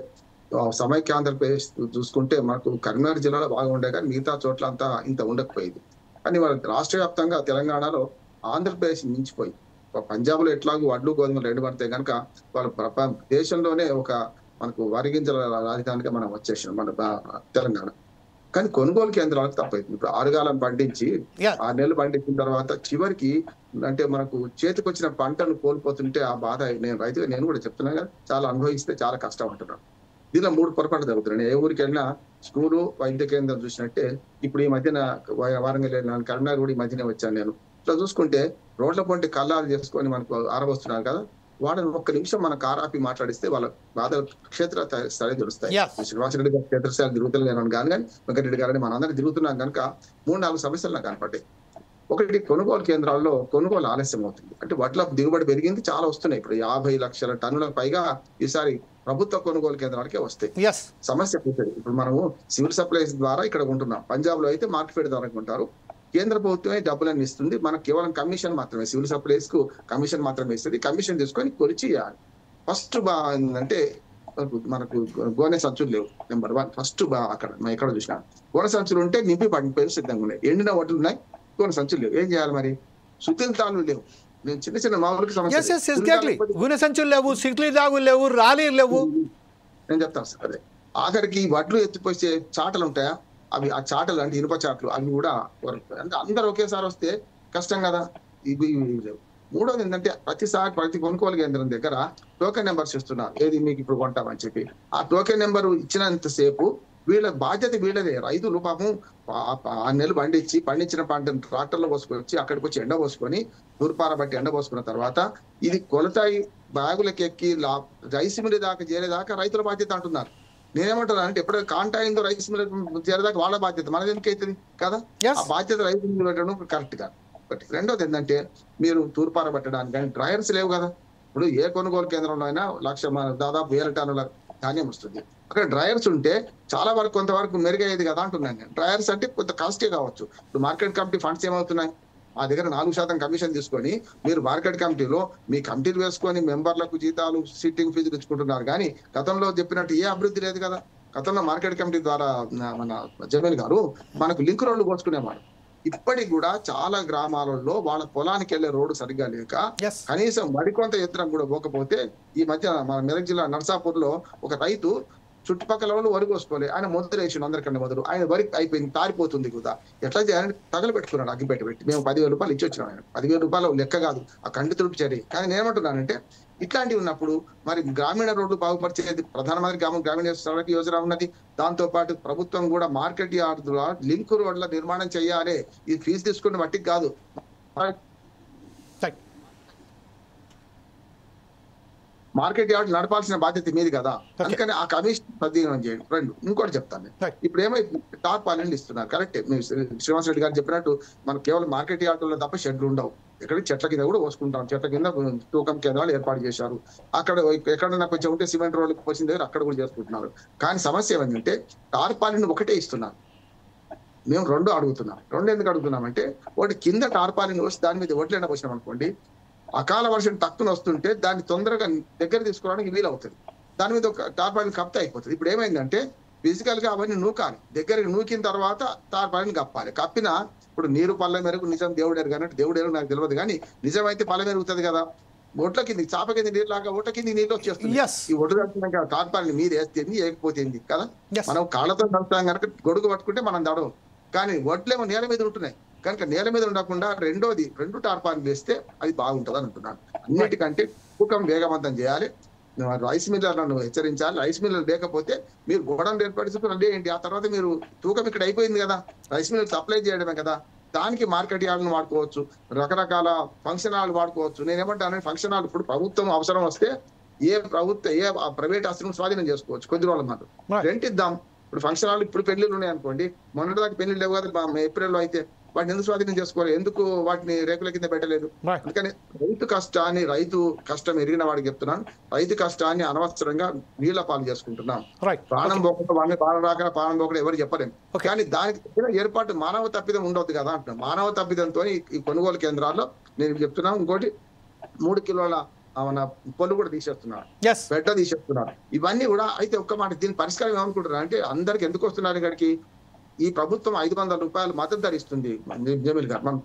సమైక్య ఆంధ్రప్రదేశ్ చూసుకుంటే మనకు కరీంనగర్ జిల్లాలో బాగా ఉండే కానీ మిగతా చోట్ల అంతా ఇంత ఉండకపోయేది. కానీ వాళ్ళ రాష్ట్ర వ్యాప్తంగా తెలంగాణలో ఆంధ్రప్రదేశ్ మించిపోయి, పంజాబ్లో ఎట్లాగూ వడ్లు గోధుమలు రెండు పడతాయి కనుక వాళ్ళ దేశంలోనే ఒక మనకు వరి గింజల రాజధానిగా మనం వచ్చేసాం మన తెలంగాణ. కానీ కొనుగోలు కేంద్రాలకు తప్పైంది. ఇప్పుడు 6 కాలం పండించి 6 నెలలు పండించిన తర్వాత చివరికి అంటే మనకు చేతికి వచ్చిన పంటను కోల్పోతుంటే ఆ బాధ నేను కూడా చెప్తున్నాను కదా, చాలా అనుభవిస్తే చాలా కష్టం అంటున్నాను. దీనిలో 3 పొరపాటు జరుగుతున్నాయి. ఏ ఊరికి వెళ్ళినా స్కూలు, వైద్య కేంద్రం చూసినట్టే ఇప్పుడు ఈ మధ్యన వారంగల్ వెళ్ళినాను, కరీంనగర్ కూడా ఈ మధ్యనే వచ్చాను నేను. ఇట్లా చూసుకుంటే రోడ్ల పొంటి కల్లాలు చేసుకొని మనకు ఆరబోస్తున్నారు కదా, వాళ్ళని ఒక్క నిమిషం మన కారాపి మాట్లాడిస్తే వాళ్ళ బాధ క్షేత్ర స్థాయి తెలుస్తాయి. శ్రీనివాస్ రెడ్డి గారు క్షేత్రస్థాయి తిరుగుతలేను కానీ వెంకటరెడ్డి గారని మనందరం తిరుగుతున్నాం కనుక 3-4 సమస్యలు నాకు కనపడ్డాయి. ఒకటి, కొనుగోలు కేంద్రాల్లో కొనుగోలు ఆలస్యం అవుతుంది. అంటే వడ్ల దిగుబడి పెరిగింది, చాలా వస్తున్నాయి. ఇప్పుడు 50 లక్షల టన్నులకు పైగా ఈసారి ప్రభుత్వ కొనుగోలు కేంద్రాలకే వస్తాయి. సమస్య అవుతుంది. ఇప్పుడు మనము సివిల్ సప్లైస్ ద్వారా ఇక్కడ ఉంటున్నాం. పంజాబ్ లో అయితే మార్కెట్ ద్వారా ఉంటారు. కేంద్ర ప్రభుత్వమే డబ్బులన్నీ ఇస్తుంది, మనకు కేవలం కమిషన్ మాత్రమే, సివిల్ సప్లైస్ కు కమిషన్ మాత్రమే ఇస్తుంది. కమిషన్ తీసుకొని కొలిచి ఇవ్వాలి. ఫస్ట్ అంటే మనకు గోనె సంచులు లేవు. నెంబర్ 1 ఫస్ట్ అక్కడ ఎక్కడ చూసినా గోనె సంచులు ఉంటే నింపి పండిపోయి సిద్ధంగా ఉన్నాయి. ఎండిన వడ్లు ఉన్నాయి, గోనె సంచులు లేవు. ఏం చేయాలి మరి? సుతింతాలు లేవు. నేను చిన్న మామూలుగా సమస్య, గోనె సంచులు లేవు, సిక్లీ దాగులు లేవు, రాలీలు లేవు. నేను చెప్తాను సార్. అదే ఆఖరికి వడ్లు ఎత్తిపోసే చాటలు ఉంటాయా, అవి ఆ చాటలు అంటే ఇనుప చాటలు, అవి కూడా అంటే అందరు ఒకేసారి వస్తే కష్టం కదా. ఇవి లేవు. మూడోది ఏంటంటే ప్రతి కొనుగోలు కేంద్రం దగ్గర టోకెన్ నెంబర్స్ ఇస్తున్నారు. ఏది మీకు ఇప్పుడు కొంటామని చెప్పి ఆ టోకెన్ నెంబర్ ఇచ్చినంతసేపు వీళ్ళ బాధ్యత వీళ్ళదే. రైతులు పాపం 6 నెలలు పండించిన పంటను ట్రాక్టర్లో పోసుకొచ్చి అక్కడికి వచ్చి ఎండ పోసుకొని నూరుపార బట్టి ఎండ పోసుకున్న తర్వాత ఇది కొలతాయి బ్యాగులకు ఎక్కి రైస్ మిల్ దాకా చేరేదాకా రైతుల బాధ్యత అంటున్నారు. నేనేమంటున్నా అంటే ఎప్పుడైతే కాంటాయిందో రైస్ మిల్ చేరేదాకా వాళ్ళ బాధ్యత, మనది ఎందుకు అవుతుంది కదా. ఆ బాధ్యత రైతు మీద పెట్టడం కరెక్ట్ గా. ఒకటి. రెండోది ఏంటంటే మీరు తూర్పార పెట్టడానికి కానీ డ్రైయర్స్ లేవు కదా. ఇప్పుడు ఏ కొనుగోలు కేంద్రంలో అయినా దాదాపు 1000 టన్నుల ధాన్యం వస్తుంది. అక్కడ డ్రైయర్స్ ఉంటే చాలా వరకు కొంతవరకు మెరుగయ్యేది కదా అంటున్నాను నేను. డ్రైయర్స్ అంటే కొంత కాస్టే కావచ్చు. ఇప్పుడు మార్కెట్ కమిటీ ఫండ్స్ ఏమవుతున్నాయి, మా దగ్గర 4% కమిషన్ తీసుకొని మీరు మార్కెట్ కమిటీలో మీ కమిటీలు వేసుకొని మెంబర్లకు జీతాలు సిట్టింగ్ ఫీజులు ఇచ్చుకుంటున్నారు. కానీ గతంలో చెప్పినట్టు ఏ అభివృద్ధి లేదు కదా. గతంలో మార్కెట్ కమిటీ ద్వారా మన జమీల్ గారు మనకు లింక్ రోడ్లు పోసుకునేవాడు. ఇప్పటికి కూడా చాలా గ్రామాలలో వాళ్ళ పొలానికి వెళ్లే రోడ్డు సరిగ్గా లేక కనీసం మరికొంత యంత్రం కూడా పోకపోతే ఈ మధ్య మన మెదక్ జిల్లా నర్సాపూర్ లో ఒక రైతు చుట్టుపక్కల వాళ్ళు వరి కోసుకోలే, ఆయన మొదలు వేసిండు, అందరికన్నా మొదలు ఆయన వరి అయిపోయింది, తారిపోతుంది కూడా. ఎట్లా చేయాలని తగలు పెట్టుకున్నాడు, అగ్గిపెట్టి పెట్టి. మేము 10,000 రూపాయలు ఇచ్చి వచ్చినాం. ఆయన 10,000 రూపాయలు లెక్క కాదు, ఆ కంటి తుడుపు చర్య. కానీ నేనేమంటున్నానంటే ఇట్లాంటివి ఉన్నప్పుడు మరి గ్రామీణ రోడ్లు బాగుపరిచేది ప్రధానమంత్రి గ్రామీణ సడక్ యోజన ఉన్నది. దాంతో పాటు ప్రభుత్వం కూడా మార్కెట్ యార్డ్ లింక్ రోడ్ల నిర్మాణం చేయాలి. ఇది ఫీజు తీసుకున్న బట్టికి కాదు, మార్కెట్ యార్డ్ నడపాల్సిన బాధ్యత మీది కదా. అందుకని ఆ కమిషన్ సద్వినియోగం చేయండి. రెండు ఇంకోటి చెప్తాను, ఇప్పుడు ఏమైంది టార్పాలిన్లు ఇస్తున్నారు కరెక్టే. శ్రీనివాస్ రెడ్డి గారు చెప్పినట్టు మనకు కేవలం మార్కెట్ యార్డుల్లో తప్ప షెడ్లు ఉండవు. ఎక్కడికి చెట్ల కింద కూడా పోసుకుంటాం. చెట్ల కింద తూకం కేంద్రాలు ఏర్పాటు చేశారు. అక్కడ ఎక్కడన్నా కొంచెం ఉంటే సిమెంట్ రోడ్లకు వచ్చిన దగ్గర అక్కడ కూడా చేసుకుంటున్నారు. కానీ సమస్య ఏమంటే టార్పాలిన్ ఒకటే ఇస్తున్నారు. మేము 2 అడుగుతున్నాం. 2 ఎందుకు అడుగుతున్నామంటే ఒకటి కింద టార్పాలిన్ వచ్చి దాని మీద ఒడ్లైనా పోసినాం అనుకోండి, అకాల వర్షం టక్కున వస్తుంటే దాన్ని తొందరగా దగ్గర తీసుకోవడానికి వీలవుతుంది. దాని మీద ఒక టార్పాలిన్ కప్తే అయిపోతుంది. ఇప్పుడు ఏమైందంటే ఫిజికల్ గా అవన్నీ నూకాలి, దగ్గరికి నూకిన తర్వాత టార్పాలిన్ కప్పాలి. కప్పినా ఇప్పుడు నీరు పళ్ళ మెరుగు నిజం దేవుడు ఎరుగన్నట్టు, దేవుడు ఎరుగు నాకు తెలియదు కానీ నిజమైతే పళ్ళ మెరుగుతుంది కదా. ఒట్ల కింది చాప కింద నీరు లాగా ఒట్ల కింది నీళ్ళు వచ్చేస్తుంది. ఈ ఒడ్డు కట్టినాక టార్పాలిన్ మీరు వేస్తేంది వేయకపోతేంది కదా. మనం కాళ్ళతో నడుస్తాం కనుక గొడుగు పట్టుకుంటే మనం దడవం. కానీ ఒడ్లేమో నేల మీద ఉంటున్నాయి కనుక నేల మీద ఉండకుండా 2 టార్పాలిన్ వేస్తే అది బాగుంటుంది అని అంటున్నాను. అన్నిటికంటే తూకం వేగవంతం చేయాలి. రైస్ మిల్లర్లను హెచ్చరించాలి. రైస్ మిల్లర్ లేకపోతే మీరు గోడౌన్ ఏర్పడుతున్నారు ఏంటి, ఆ తర్వాత మీరు తూకం ఇక్కడ అయిపోయింది కదా, రైస్ మిల్లర్ సప్లై చేయడమే కదా. దానికి మార్కెట్ యార్డ్ను వాడుకోవచ్చు, రకరకాల ఫంక్షన్ హాల్ వాడుకోవచ్చు. నేనేమంటాను, ఫంక్షన్ హాల్ ఇప్పుడు ప్రభుత్వం అవసరం వస్తే ఏ ప్రైవేట్ ఆస్తులను స్వాధీనం చేసుకోవచ్చు. కొద్ది రోజుల మాట రెంట్ ఇద్దాం. ఇప్పుడు ఫంక్షన్ హాల్ ఇప్పుడు పెళ్లిళ్ళు ఉన్నాయి అనుకోండి, మొన్నటిదాకా పెళ్లిళ్ళు లేవు కదా ఏప్రిల్లో, అయితే వాటిని ఎందుకు స్వాధీనం చేసుకోవాలి, ఎందుకు వాటిని రేకుల కింద పెట్టలేదు? అందుకని రైతు కష్టం ఎరిగిన వాడికి చెప్తున్నాను, రైతు కష్టాన్ని అనవసరంగా నీళ్ల పాలు చేసుకుంటున్నాం. ప్రాణం పోకుండా వాడిని ప్రాణం పోకుండా ఎవరు చెప్పలేము. కానీ దానికి ఏర్పాటు మానవ తప్పిదం ఉండవద్దు కదా అంటున్నాం. మానవ తప్పిదంతో ఈ కొనుగోలు కేంద్రాల్లో నేను చెప్తున్నాను. ఇంకోటి 3 కిలోల మన పొల్లు కూడా తీసేస్తున్నారు, బెడ్డ తీసేస్తున్నారు. ఇవన్నీ కూడా అయితే ఒక్క మాట, దీని పరిష్కారం ఏమనుకుంటున్నారు అంటే అందరికి ఎందుకు వస్తున్నారు ఇక్కడికి, ఈ ప్రభుత్వం 500 రూపాయలు మద్దతు ధర ఇస్తుంది. జమీల్ గారు మనం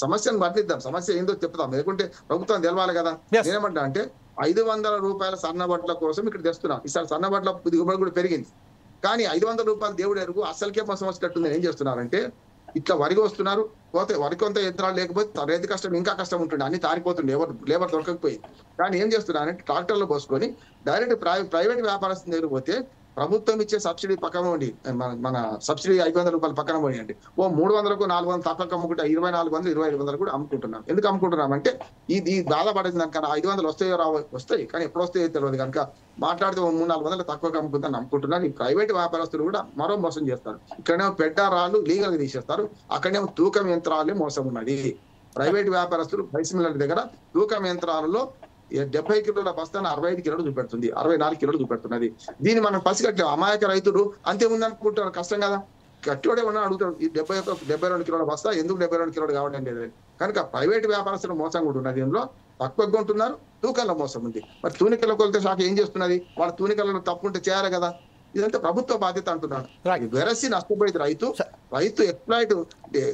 సమస్యను వర్ణిద్దాం, సమస్య ఏందో చెప్తాం, లేకుంటే ప్రభుత్వం తెలవాలి కదా. నేనేమంటా అంటే 500 రూపాయల సన్నబట్ల కోసం ఇక్కడ తెస్తున్నాం. ఈసారి సన్నబట్ల దిగుబడి కూడా పెరిగింది. కానీ 500 రూపాయలు దేవుడు ఎరుగు అసలుకే మోసం వచ్చేటట్టుంది. ఏం చేస్తున్నారంటే ఇట్లా వరికి వస్తున్నారు, పోతే వరికి కొంత యంత్రాలు లేకపోతే రైతు కష్టం ఇంకా కష్టం ఉంటుంది, అన్ని తారిపోతుండే, లేబర్ దొరకకపోయి. కానీ ఏం చేస్తున్నారంటే ట్రాక్టర్లు పోసుకొని డైరెక్ట్ ప్రైవేట్ వ్యాపారస్తుల దగ్గర పోతే ప్రభుత్వం ఇచ్చే సబ్సిడీ పక్కన ఉండి మన సబ్సిడీ 500 రూపాయలు పక్కన పోయండి, 300కు 400 తక్కువ అమ్ముకుంటే 2400 2500 కూడా అమ్ముకుంటున్నాం. ఎందుకు అమ్ముకుంటున్నాం అంటే ఈ బాధపడేది దానికన్నా 500 వస్తాయి కానీ ఎప్పుడు వస్తాయో తెలియదు కనుక మాట్లాడితే 300-400 తక్కువ అమ్ముకుందని అమ్ముకుంటున్నారు. ఈ ప్రైవేట్ వ్యాపారస్తులు కూడా మరో మోసం చేస్తారు. ఇక్కడేమో పెద్ద రాళ్ళు లీగల్ గా తీసేస్తారు, అక్కడేమో తూకం యంత్రాలే మోసం ఉన్నది. ప్రైవేట్ వ్యాపారస్తులు రైస్ మిల్లర్ దగ్గర తూకం యంత్రాలలో 70 కిలోల బస్తాను 65 కిలోలు చూపెడుతుంది, 64 కిలోలు చూపెడుతున్నది. దీన్ని మనం పసిగట్టే అమాయక రైతులు అంతే ఉందనుకుంటారు, కష్టం కదా. గట్టివాడే ఉన్నా అడుగుతాడు, ఈ 72 కిలోల బస్తా ఎందుకు 72 కిలోలు కావడం లేదు. కనుక ప్రైవేట్ వ్యాపారస్తులు మోసం కూడా ఉన్నది. దీనిలో తక్కువగా ఉంటున్నారు, తూకాల మోసం ఉంది. మరి తూనికల కొలితే శాఖ ఏం చేస్తున్నది, వాళ్ళ తూనికలను తప్పుంటే చేయాలి కదా. ఇదంతా ప్రభుత్వ బాధ్యత అంటున్నాడు. వెరసి నష్టపోయేది రైతు ఎక్స్ప్లాయిట్.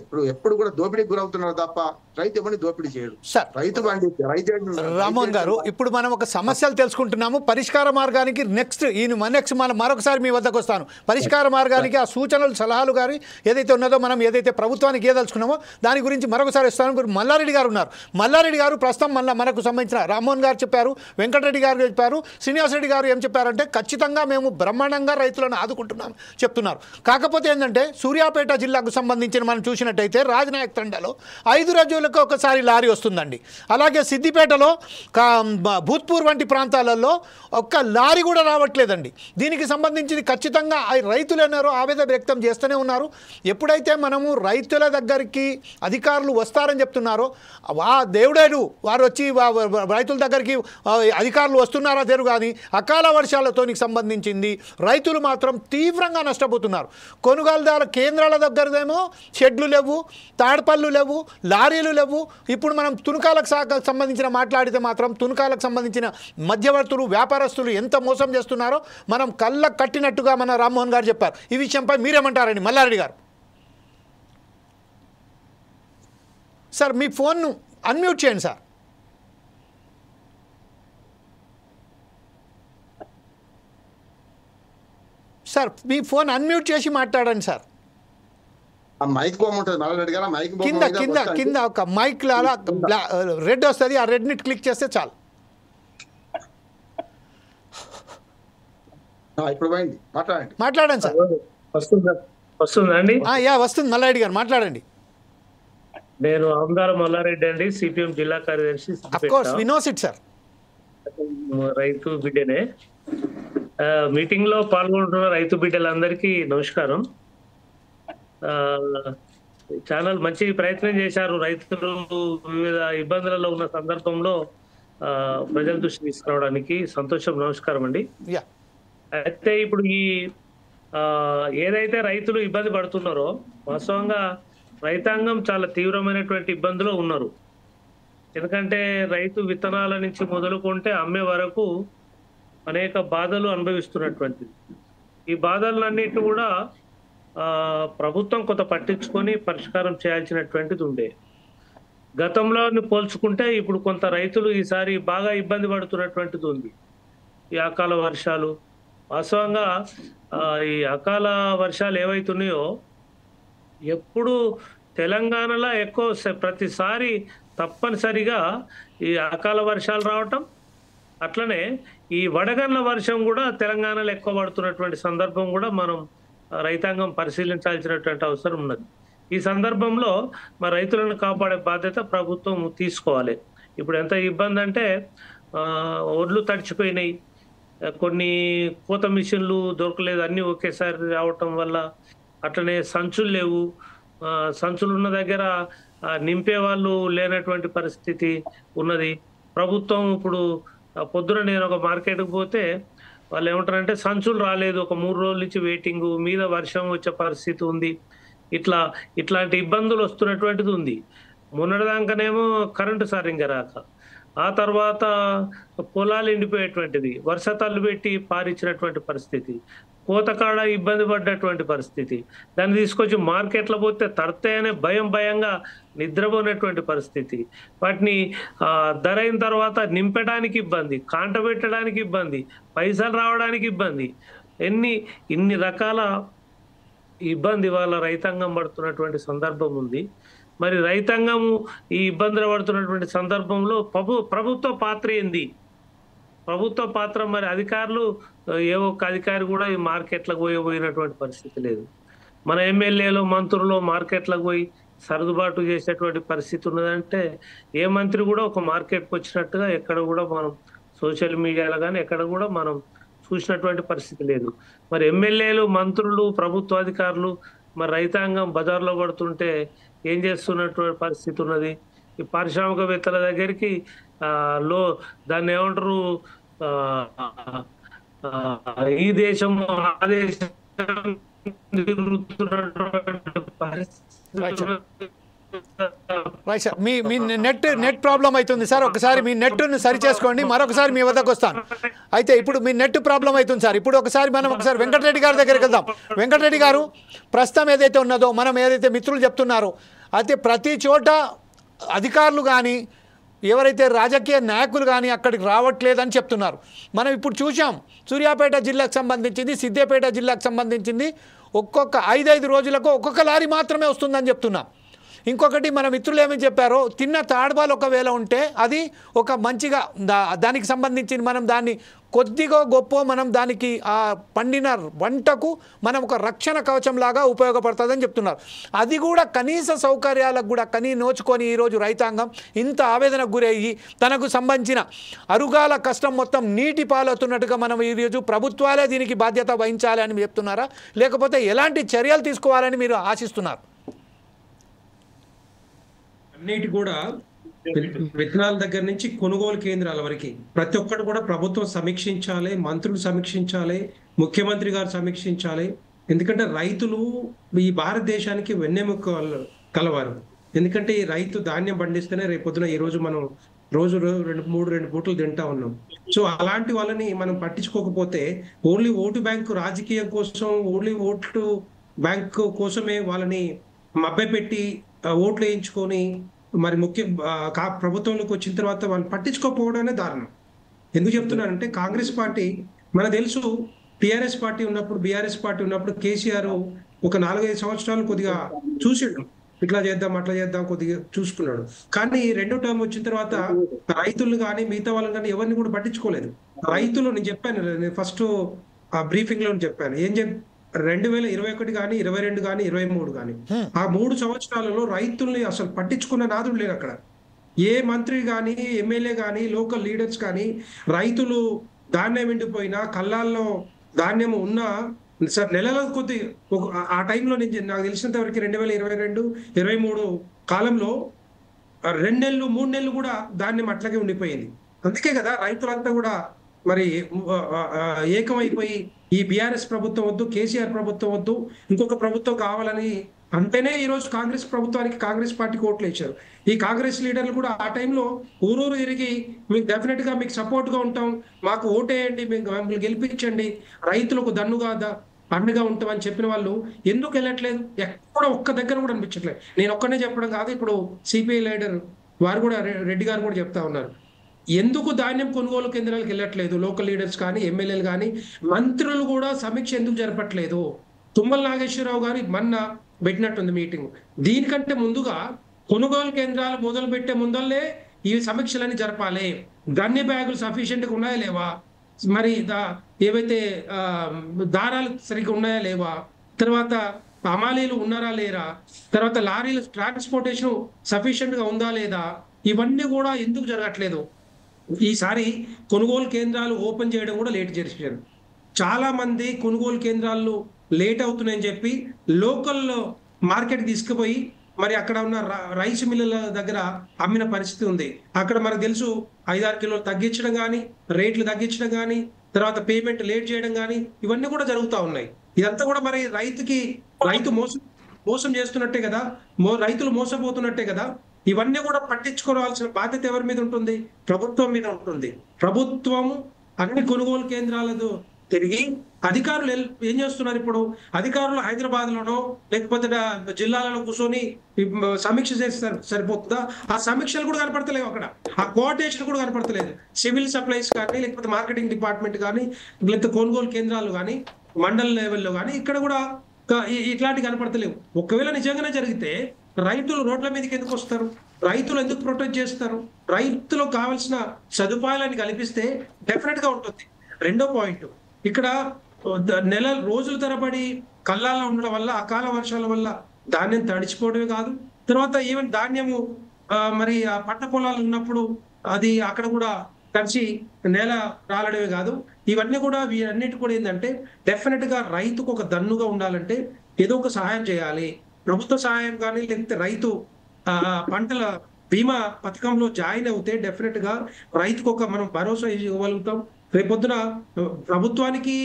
ఇప్పుడు ఎప్పుడు కూడా దోపిడీకి గురవుతున్నారు తప్ప రైతు ఎవరిని దోపిడీ చేయడు. రైతు రామ్మోహన్ గారు, ఇప్పుడు మనం ఒక సమస్యలు తెలుసుకుంటున్నాము. పరిష్కార మార్గానికి నెక్స్ట్ మరొకసారి మీ వద్దకు వస్తాను. పరిష్కార మార్గానికి ఆ సూచనలు సలహాలు గారి ఏదైతే ఉన్నదో మనం ఏదైతే ప్రభుత్వానికి ఏదలుచుకున్నామో దాని గురించి మరొకసారి వస్తాను. మల్లారెడ్డి గారు ఉన్నారు. మల్లారెడ్డి గారు ప్రస్తుతం మనకు సంబంధించిన రామ్మోహన్ గారు చెప్పారు, వెంకటరెడ్డి గారు చెప్పారు, శ్రీనివాస్ రెడ్డి గారు ఏం చెప్పారంటే ఖచ్చితంగా మేము బ్రహ్మాండంగా రైతులను ఆదుకుంటున్నాం చెప్తున్నారు. కాకపోతే ఏంటంటే సూర్యాపేట సూర్యాపేట జిల్లాకు సంబంధించిన మనం చూసినట్టయితే రాజనాయక్ తండాలో 5 రోజులకు ఒకసారి లారీ వస్తుందండి. అలాగే సిద్దిపేటలో భూత్పూర్ వంటి ప్రాంతాలలో ఒక్క లారీ కూడా రావట్లేదండి. దీనికి సంబంధించి ఖచ్చితంగా రైతులు అన్నారు ఆవేదన వ్యక్తం చేస్తూనే ఉన్నారు. ఎప్పుడైతే మనము రైతుల దగ్గరికి అధికారులు వస్తారని చెప్తున్నారో దేవుడేడు వారు వచ్చి రైతుల దగ్గరికి అధికారులు వస్తున్నారా తెరు కానీ అకాల వర్షాలతోనికి సంబంధించింది రైతులు మాత్రం తీవ్రంగా నష్టపోతున్నారు. కొనుగోలుదారు కేంద్రాల దగ్గరదేమో షెడ్లు లేవు, తాడ్పళ్ళు లేవు, లారీలు లేవు. ఇప్పుడు మనం తునకాలకు సంబంధించిన మాట్లాడితే మాత్రం తునకాలకు సంబంధించిన మధ్యవర్తులు వ్యాపారస్తులు ఎంత మోసం చేస్తున్నారో మనం కళ్ళ కట్టినట్టుగా మన రామ్మోహన్ గారు చెప్పారు. ఈ విషయంపై మీరేమంటారండి మల్లారెడ్డి గారు? సార్ మీ ఫోన్ను అన్మ్యూట్ చేయండి సార్. సార్ మీ ఫోన్ అన్మ్యూట్ చేసి మాట్లాడండి సార్. మైక్ బొమ్మ ఉంటుంది మల్లారెడ్డి గారు, మైక్ కింద కింద కింద ఒక మైక్ లాగా రెడ్ వస్తుంది, ఆ రెడ్ని క్లిక్ చేస్తే చాలు. ఇప్పుడు పోయింది, మాట్లాడండి సార్. వస్తుందండి? వస్తుంది మల్లారెడ్డి గారు మాట్లాడండి. నేను ఆమదాల మల్లారెడ్డి అండి, సిపిఎం జిల్లా కార్యదర్శి. సార్ రైతు బిడ్డనే. మీటింగ్ లో పాల్గొంటున్న రైతు బిడ్డలందరికీ నమస్కారం. ఛానల్ మంచి ప్రయత్నం చేశారు. రైతులు వివిధ ఇబ్బందులలో ఉన్న సందర్భంలో ప్రజల దృష్టి తీసుకురావడానికి సంతోషం. నమస్కారం అండి. అయితే ఇప్పుడు ఈ ఏదైతే రైతులు ఇబ్బంది పడుతున్నారో వాస్తవంగా రైతాంగం చాలా తీవ్రమైనటువంటి ఇబ్బందులు ఉన్నారు. ఎందుకంటే రైతు విత్తనాల నుంచి మొదలుకుంటే అమ్మే వరకు అనేక బాధలు అనుభవిస్తున్నటువంటిది. ఈ బాధలన్నిటి కూడా ప్రభుత్వం కొంత పట్టించుకొని పరిష్కారం చేయాల్సినటువంటిది ఉండే. గతంలో పోల్చుకుంటే ఇప్పుడు కొంత రైతులు ఈసారి బాగా ఇబ్బంది పడుతున్నటువంటిది ఉంది. ఈ అకాల వర్షాలు వాస్తవంగా ఈ అకాల వర్షాలు ఏవైతున్నాయో ఎప్పుడు తెలంగాణలో ఎక్కువ ప్రతిసారి తప్పనిసరిగా ఈ అకాల వర్షాలు రావటం, అట్లనే ఈ వడగండ్ల వర్షం కూడా తెలంగాణలో ఎక్కువ పడుతున్నటువంటి సందర్భం కూడా మనం రైతాంగం పరిశీలించాల్సినటువంటి అవసరం ఉన్నది. ఈ సందర్భంలో మరి రైతులను కాపాడే బాధ్యత ప్రభుత్వం తీసుకోవాలి. ఇప్పుడు ఎంత ఇబ్బంది అంటే ఒడ్లు తడిచిపోయినాయి, కొన్ని కోత మిషన్లు దొరకలేదు, అన్నీ ఒకేసారి రావటం వల్ల. అట్లనే సంచులు లేవు, సంచులు ఉన్న దగ్గర నింపే వాళ్ళు లేనటువంటి పరిస్థితి ఉన్నది. ప్రభుత్వం ఇప్పుడు పొద్దున నేను ఒక మార్కెట్కి పోతే వాళ్ళు ఏమంటారంటే సంచులు రాలేదు, ఒక 3 రోజుల నుంచి వెయిటింగ్, మీద వర్షం వచ్చే పరిస్థితి ఉంది. ఇట్లాంటి ఇబ్బందులు వస్తున్నటువంటిది ఉంది. మొన్నటిదాకానేమో కరెంటు సరిగ్గా రాక, ఆ తర్వాత పొలాలు ఎండిపోయేటువంటిది, వర్షాతాలు పెట్టి పారిచ్చినటువంటి పరిస్థితి, కోతకాడ ఇబ్బంది పడ్డటువంటి పరిస్థితి. దాన్ని తీసుకొచ్చి మార్కెట్లో పోతే తడతాయనే భయంగా నిద్రపోయినటువంటి పరిస్థితి. వాటిని ధర అయిన తర్వాత నింపడానికి ఇబ్బంది, కాంట పెట్టడానికి ఇబ్బంది, పైసలు రావడానికి ఇబ్బంది, ఇన్ని రకాల ఇబ్బంది వాళ్ళ రైతాంగం పడుతున్నటువంటి సందర్భం ఉంది. మరి రైతాంగము ఈ ఇబ్బందులు పడుతున్నటువంటి సందర్భంలో ప్రభుత్వ పాత్ర ఏంది? ప్రభుత్వ పాత్ర మరి అధికారులు ఏ ఒక్క అధికారి కూడా ఈ మార్కెట్లకు పోయినటువంటి పరిస్థితి లేదు. మన ఎమ్మెల్యేలు మంత్రులు మార్కెట్లకు పోయి సర్దుబాటు చేసేటువంటి పరిస్థితి ఉన్నదంటే ఏ మంత్రి కూడా ఒక మార్కెట్కి వచ్చినట్టుగా ఎక్కడ కూడా మనం సోషల్ మీడియాలో కానీ ఎక్కడ కూడా మనం చూసినటువంటి పరిస్థితి లేదు. మరి ఎమ్మెల్యేలు మంత్రులు ప్రభుత్వ అధికారులు మరి రైతాంగం బజార్లో పడుతుంటే ఏం చేస్తున్నటువంటి పరిస్థితి ఉన్నది. ఈ పారిశ్రామికవేత్తల దగ్గరికి దాన్ని ఏమంటారు, ఈ దేశం ఆ దేశం మీ నెట్ ప్రాబ్లం అవుతుంది సార్. ఒకసారి మీ నెట్ను సరి చేసుకోండి, మరొకసారి మీ వద్దకు వస్తాను. అయితే ఇప్పుడు మీ నెట్ ప్రాబ్లం అవుతుంది సార్. ఇప్పుడు ఒకసారి వెంకటరెడ్డి గారి దగ్గరికి వెళ్దాం. వెంకటరెడ్డి గారు, ప్రస్తుతం ఏదైతే ఉన్నదో మనం ఏదైతే మిత్రులు చెప్తున్నారో అయితే ప్రతి చోట అధికారులు కానీ ఎవరైతే రాజకీయ నాయకులు కానీ అక్కడికి రావట్లేదని చెప్తున్నారు. మనం ఇప్పుడు చూసాం సూర్యాపేట జిల్లాకు సంబంధించింది, సిద్దిపేట జిల్లాకు సంబంధించింది ఒక్కొక్క 5 రోజులకు ఒక్కొక్క లారీ మాత్రమే వస్తుందని చెప్తున్నాం. ఇంకొకటి మన మిత్రులు ఏమని చెప్పారో, తిన్న తాడ్బాల్ ఒకవేళ ఉంటే అది ఒక మంచిగా దానికి సంబంధించి మనం దాన్ని కొద్దిగా గొప్ప మనం దానికి ఆ పండిన వంటకు మనం ఒక రక్షణ కవచం లాగా ఉపయోగపడుతుందని చెప్తున్నారు. అది కూడా కనీస సౌకర్యాలకు కూడా నోచుకొని ఈరోజు రైతాంగం ఇంత ఆవేదనకు గురయ్యి తనకు సంబంధించిన అరుగాల కష్టం మొత్తం నీటి పాలవుతున్నట్టుగా మనం ఈరోజు ప్రభుత్వాలే దీనికి బాధ్యత వహించాలి అని చెప్తున్నారా, లేకపోతే ఎలాంటి చర్యలు తీసుకోవాలని మీరు ఆశిస్తున్నారు? అన్నిటి కూడా విత్తనాల దగ్గర నుంచి కొనుగోలు కేంద్రాల వరకు ప్రతి ఒక్కటి కూడా ప్రభుత్వం సమీక్షించాలి, మంత్రులు సమీక్షించాలి, ముఖ్యమంత్రి గారు సమీక్షించాలి. ఎందుకంటే రైతులు ఈ భారతదేశానికి వెన్నెముక కలవారు. ఎందుకంటే ఈ రైతు ధాన్యం పండిస్తేనే రేపొద్దున ఈ రోజు మనం రోజు రెండు పూటలు తింటా ఉన్నాం. సో అలాంటి వాళ్ళని మనం పట్టించుకోకపోతే ఓన్లీ ఓటు బ్యాంకు రాజకీయం కోసం, ఓన్లీ ఓటు బ్యాంకు కోసమే వాళ్ళని మభ్యపెట్టి ఓట్లు వేయించుకొని మరి ప్రభుత్వంలోకి వచ్చిన తర్వాత వాళ్ళు పట్టించుకోకపోవడమే దారుణం. ఎందుకు చెప్తున్నానంటే కాంగ్రెస్ పార్టీ మనకు తెలుసు, టిఆర్ఎస్ పార్టీ ఉన్నప్పుడు, బీఆర్ఎస్ పార్టీ ఉన్నప్పుడు కేసీఆర్ ఒక 4-5 సంవత్సరాలు కొద్దిగా చూసిండు, ఇట్లా చేద్దాం అట్లా చేద్దాం కొద్దిగా చూసుకున్నాడు. కానీ రెండో టర్మ్ వచ్చిన తర్వాత రైతులు కానీ మిగతా వాళ్ళని కానీ ఎవరిని కూడా పట్టించుకోలేదు. రైతులు నేను చెప్పాను, ఫస్ట్ ఆ బ్రీఫింగ్ లో చెప్పాను, 2021 కానీ 22 కానీ 23 కానీ ఆ 3 సంవత్సరాలలో రైతుల్ని అసలు పట్టించుకున్న నాదుడు లేరు. అక్కడ ఏ మంత్రి కానీ, ఎమ్మెల్యే కానీ, లోకల్ లీడర్స్ కానీ రైతులు ధాన్యం ఎండిపోయినా, కళ్ళాల్లో ధాన్యం ఉన్నా సార్ నెలల కొద్ది ఆ టైంలో నాకు తెలిసినంత వరకు 2022-23 కాలంలో 2 నెలలు 3 నెలలు కూడా ధాన్యం అట్లాగే ఉండిపోయింది. అందుకే కదా రైతులంతా కూడా మరి ఏకమైపోయి ఈ బీఆర్ఎస్ ప్రభుత్వం వద్దు, కేసీఆర్ ప్రభుత్వం వద్దు, ఇంకొక ప్రభుత్వం కావాలని అంటేనే ఈరోజు కాంగ్రెస్ ప్రభుత్వానికి, కాంగ్రెస్ పార్టీకి ఓట్లు వేశారు. ఈ కాంగ్రెస్ లీడర్లు కూడా ఆ టైంలో ఊరూరు తిరిగి మీకు డెఫినెట్ గా మీకు సపోర్ట్ గా ఉంటాం, మాకు ఓటేయండి, మిమ్మల్ని గెలిపించండి, రైతులకు దన్నుగా అండగా ఉంటామని చెప్పిన వాళ్ళు ఎందుకు వెళ్ళట్లేదు? ఎక్కడ ఒక్క దగ్గర కూడా అనిపించట్లేదు. నేను ఒక్కనే చెప్పడం కాదు, ఇప్పుడు సిపిఐ లీడర్ వారు కూడా, రెడ్డి గారు కూడా చెప్తా ఉన్నారు, ఎందుకు ధాన్యం కొనుగోలు కేంద్రాలకు వెళ్ళట్లేదు లోకల్ లీడర్స్ కానీ, ఎమ్మెల్యేలు కానీ, మంత్రులు కూడా సమీక్ష ఎందుకు జరపట్లేదు? తుమ్మల నాగేశ్వరరావు గారు మొన్న పెట్టినట్టుంది మీటింగ్. దీనికంటే ముందుగా కొనుగోలు కేంద్రాలు మొదలు పెట్టే ముందల్లే ఈ సమీక్షలన్నీ జరపాలి. ధాన్య బ్యాగులు సఫిషియెంట్గా ఉన్నాయా లేవా, మరి ఏవైతే దారాలు సరిగ్గా ఉన్నాయా లేవా, తర్వాత హమాలీలు ఉన్నారా లేరా, తర్వాత లారీలు ట్రాన్స్పోర్టేషన్ సఫిషియెంట్ గా ఉందా లేదా, ఇవన్నీ కూడా ఎందుకు జరగట్లేదు? ఈసారి కొనుగోలు కేంద్రాలు ఓపెన్ చేయడం కూడా లేట్ చేశారు. చాలా మంది కొనుగోలు కేంద్రాలు లేట్ అవుతున్నాయని చెప్పి లోకల్ మార్కెట్ తీసుకుపోయి మరి అక్కడ ఉన్న రైస్ మిల్లుల దగ్గర అమ్మిన పరిస్థితి ఉంది. అక్కడ మనకు తెలుసు 5-6 కిలోలు తగ్గించడం కానీ, రేట్లు తగ్గించడం కానీ, తర్వాత పేమెంట్ లేట్ చేయడం కానీ, ఇవన్నీ కూడా జరుగుతూ ఉన్నాయి. ఇదంతా కూడా మరి రైతు మోసం చేస్తున్నట్టే కదా, రైతులు మోసపోతున్నట్టే కదా. ఇవన్నీ కూడా పట్టించుకోవాల్సిన బాధ్యత ఎవరి మీద ఉంటుంది? ప్రభుత్వం మీద ఉంటుంది. ప్రభుత్వం అన్ని కొనుగోలు కేంద్రాలతో తిరిగి అధికారులు ఏం చేస్తున్నారు? ఇప్పుడు అధికారులు హైదరాబాద్ లోనో లేకపోతే జిల్లాలలో కూర్చొని సమీక్ష చేస్తారు, సరిపోతుందా? ఆ సమీక్షలు కూడా కనపడతలేవు అక్కడ, ఆ కోఆర్డినేషన్ కూడా కనపడతలేదు. సివిల్ సప్లైస్ కానీ, లేకపోతే మార్కెటింగ్ డిపార్ట్మెంట్ కానీ, లేకపోతే కొనుగోలు కేంద్రాలు కానీ, మండల లెవెల్లో కానీ ఇక్కడ కూడా ఇట్లాంటివి కనపడతలేవు. ఒకవేళ నిజంగానే జరిగితే రైతులు రోడ్ల మీదకి ఎందుకు వస్తారు? రైతులు ఎందుకు ప్రొటెక్ట్ చేస్తారు? రైతులకు కావాల్సిన సదుపాయాలను కల్పిస్తే డెఫినెట్ గా ఉంటుంది. రెండో పాయింట్, ఇక్కడ రోజుల తరబడి కళ్ళాల్లో ఉండడం వల్ల, అకాల వర్షాల వల్ల ధాన్యం తడిచిపోవడమే కాదు, తర్వాత ఈవెన్ ధాన్యము మరి ఆ పంట పొలాలు ఉన్నప్పుడు అది అక్కడ కూడా తడిచి నేల రాలడమే కాదు, ఇవన్నీ కూడా వీటన్నిటి కూడా ఏంటంటే డెఫినెట్ గా రైతుకు ఒక దన్నుగా ఉండాలంటే ఏదో ఒక సహాయం చేయాలి. ప్రభుత్వ సహాయం కానీ, లేకపోతే రైతు పంటల బీమా పథకంలో జాయిన్ అవుతే డెఫినెట్ గా రైతుకు ఒక మనం భరోసా ఇవ్వగలుగుతాం. రేపొద్దున ప్రభుత్వానికి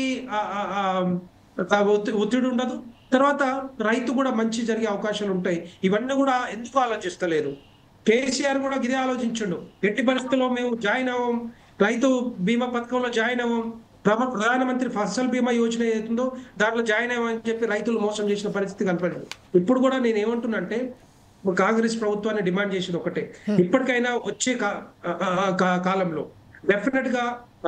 ఒత్తిడి ఉండదు, తర్వాత రైతు కూడా మంచి జరిగే అవకాశాలు ఉంటాయి. ఇవన్నీ కూడా ఎందుకు ఆలోచిస్తలేదు? కేసీఆర్ కూడా ఇదే ఆలోచించండు. ఎట్టి పరిస్థితుల్లో మేము జాయిన్ అవ్వం, రైతు బీమా పథకంలో జాయిన్ అవ్వం, ప్రధానమంత్రి ఫసల్ బీమా యోజన ఏతుందో దాంట్లో జాయిన్ అవ్వని చెప్పి రైతులు మోసం చేసిన పరిస్థితి కనపడింది. ఇప్పుడు కూడా నేను ఏమంటున్నానంటే కాంగ్రెస్ ప్రభుత్వాన్ని డిమాండ్ చేసేది ఒకటే, ఇప్పటికైనా వచ్చే కాలంలో డెఫినెట్ గా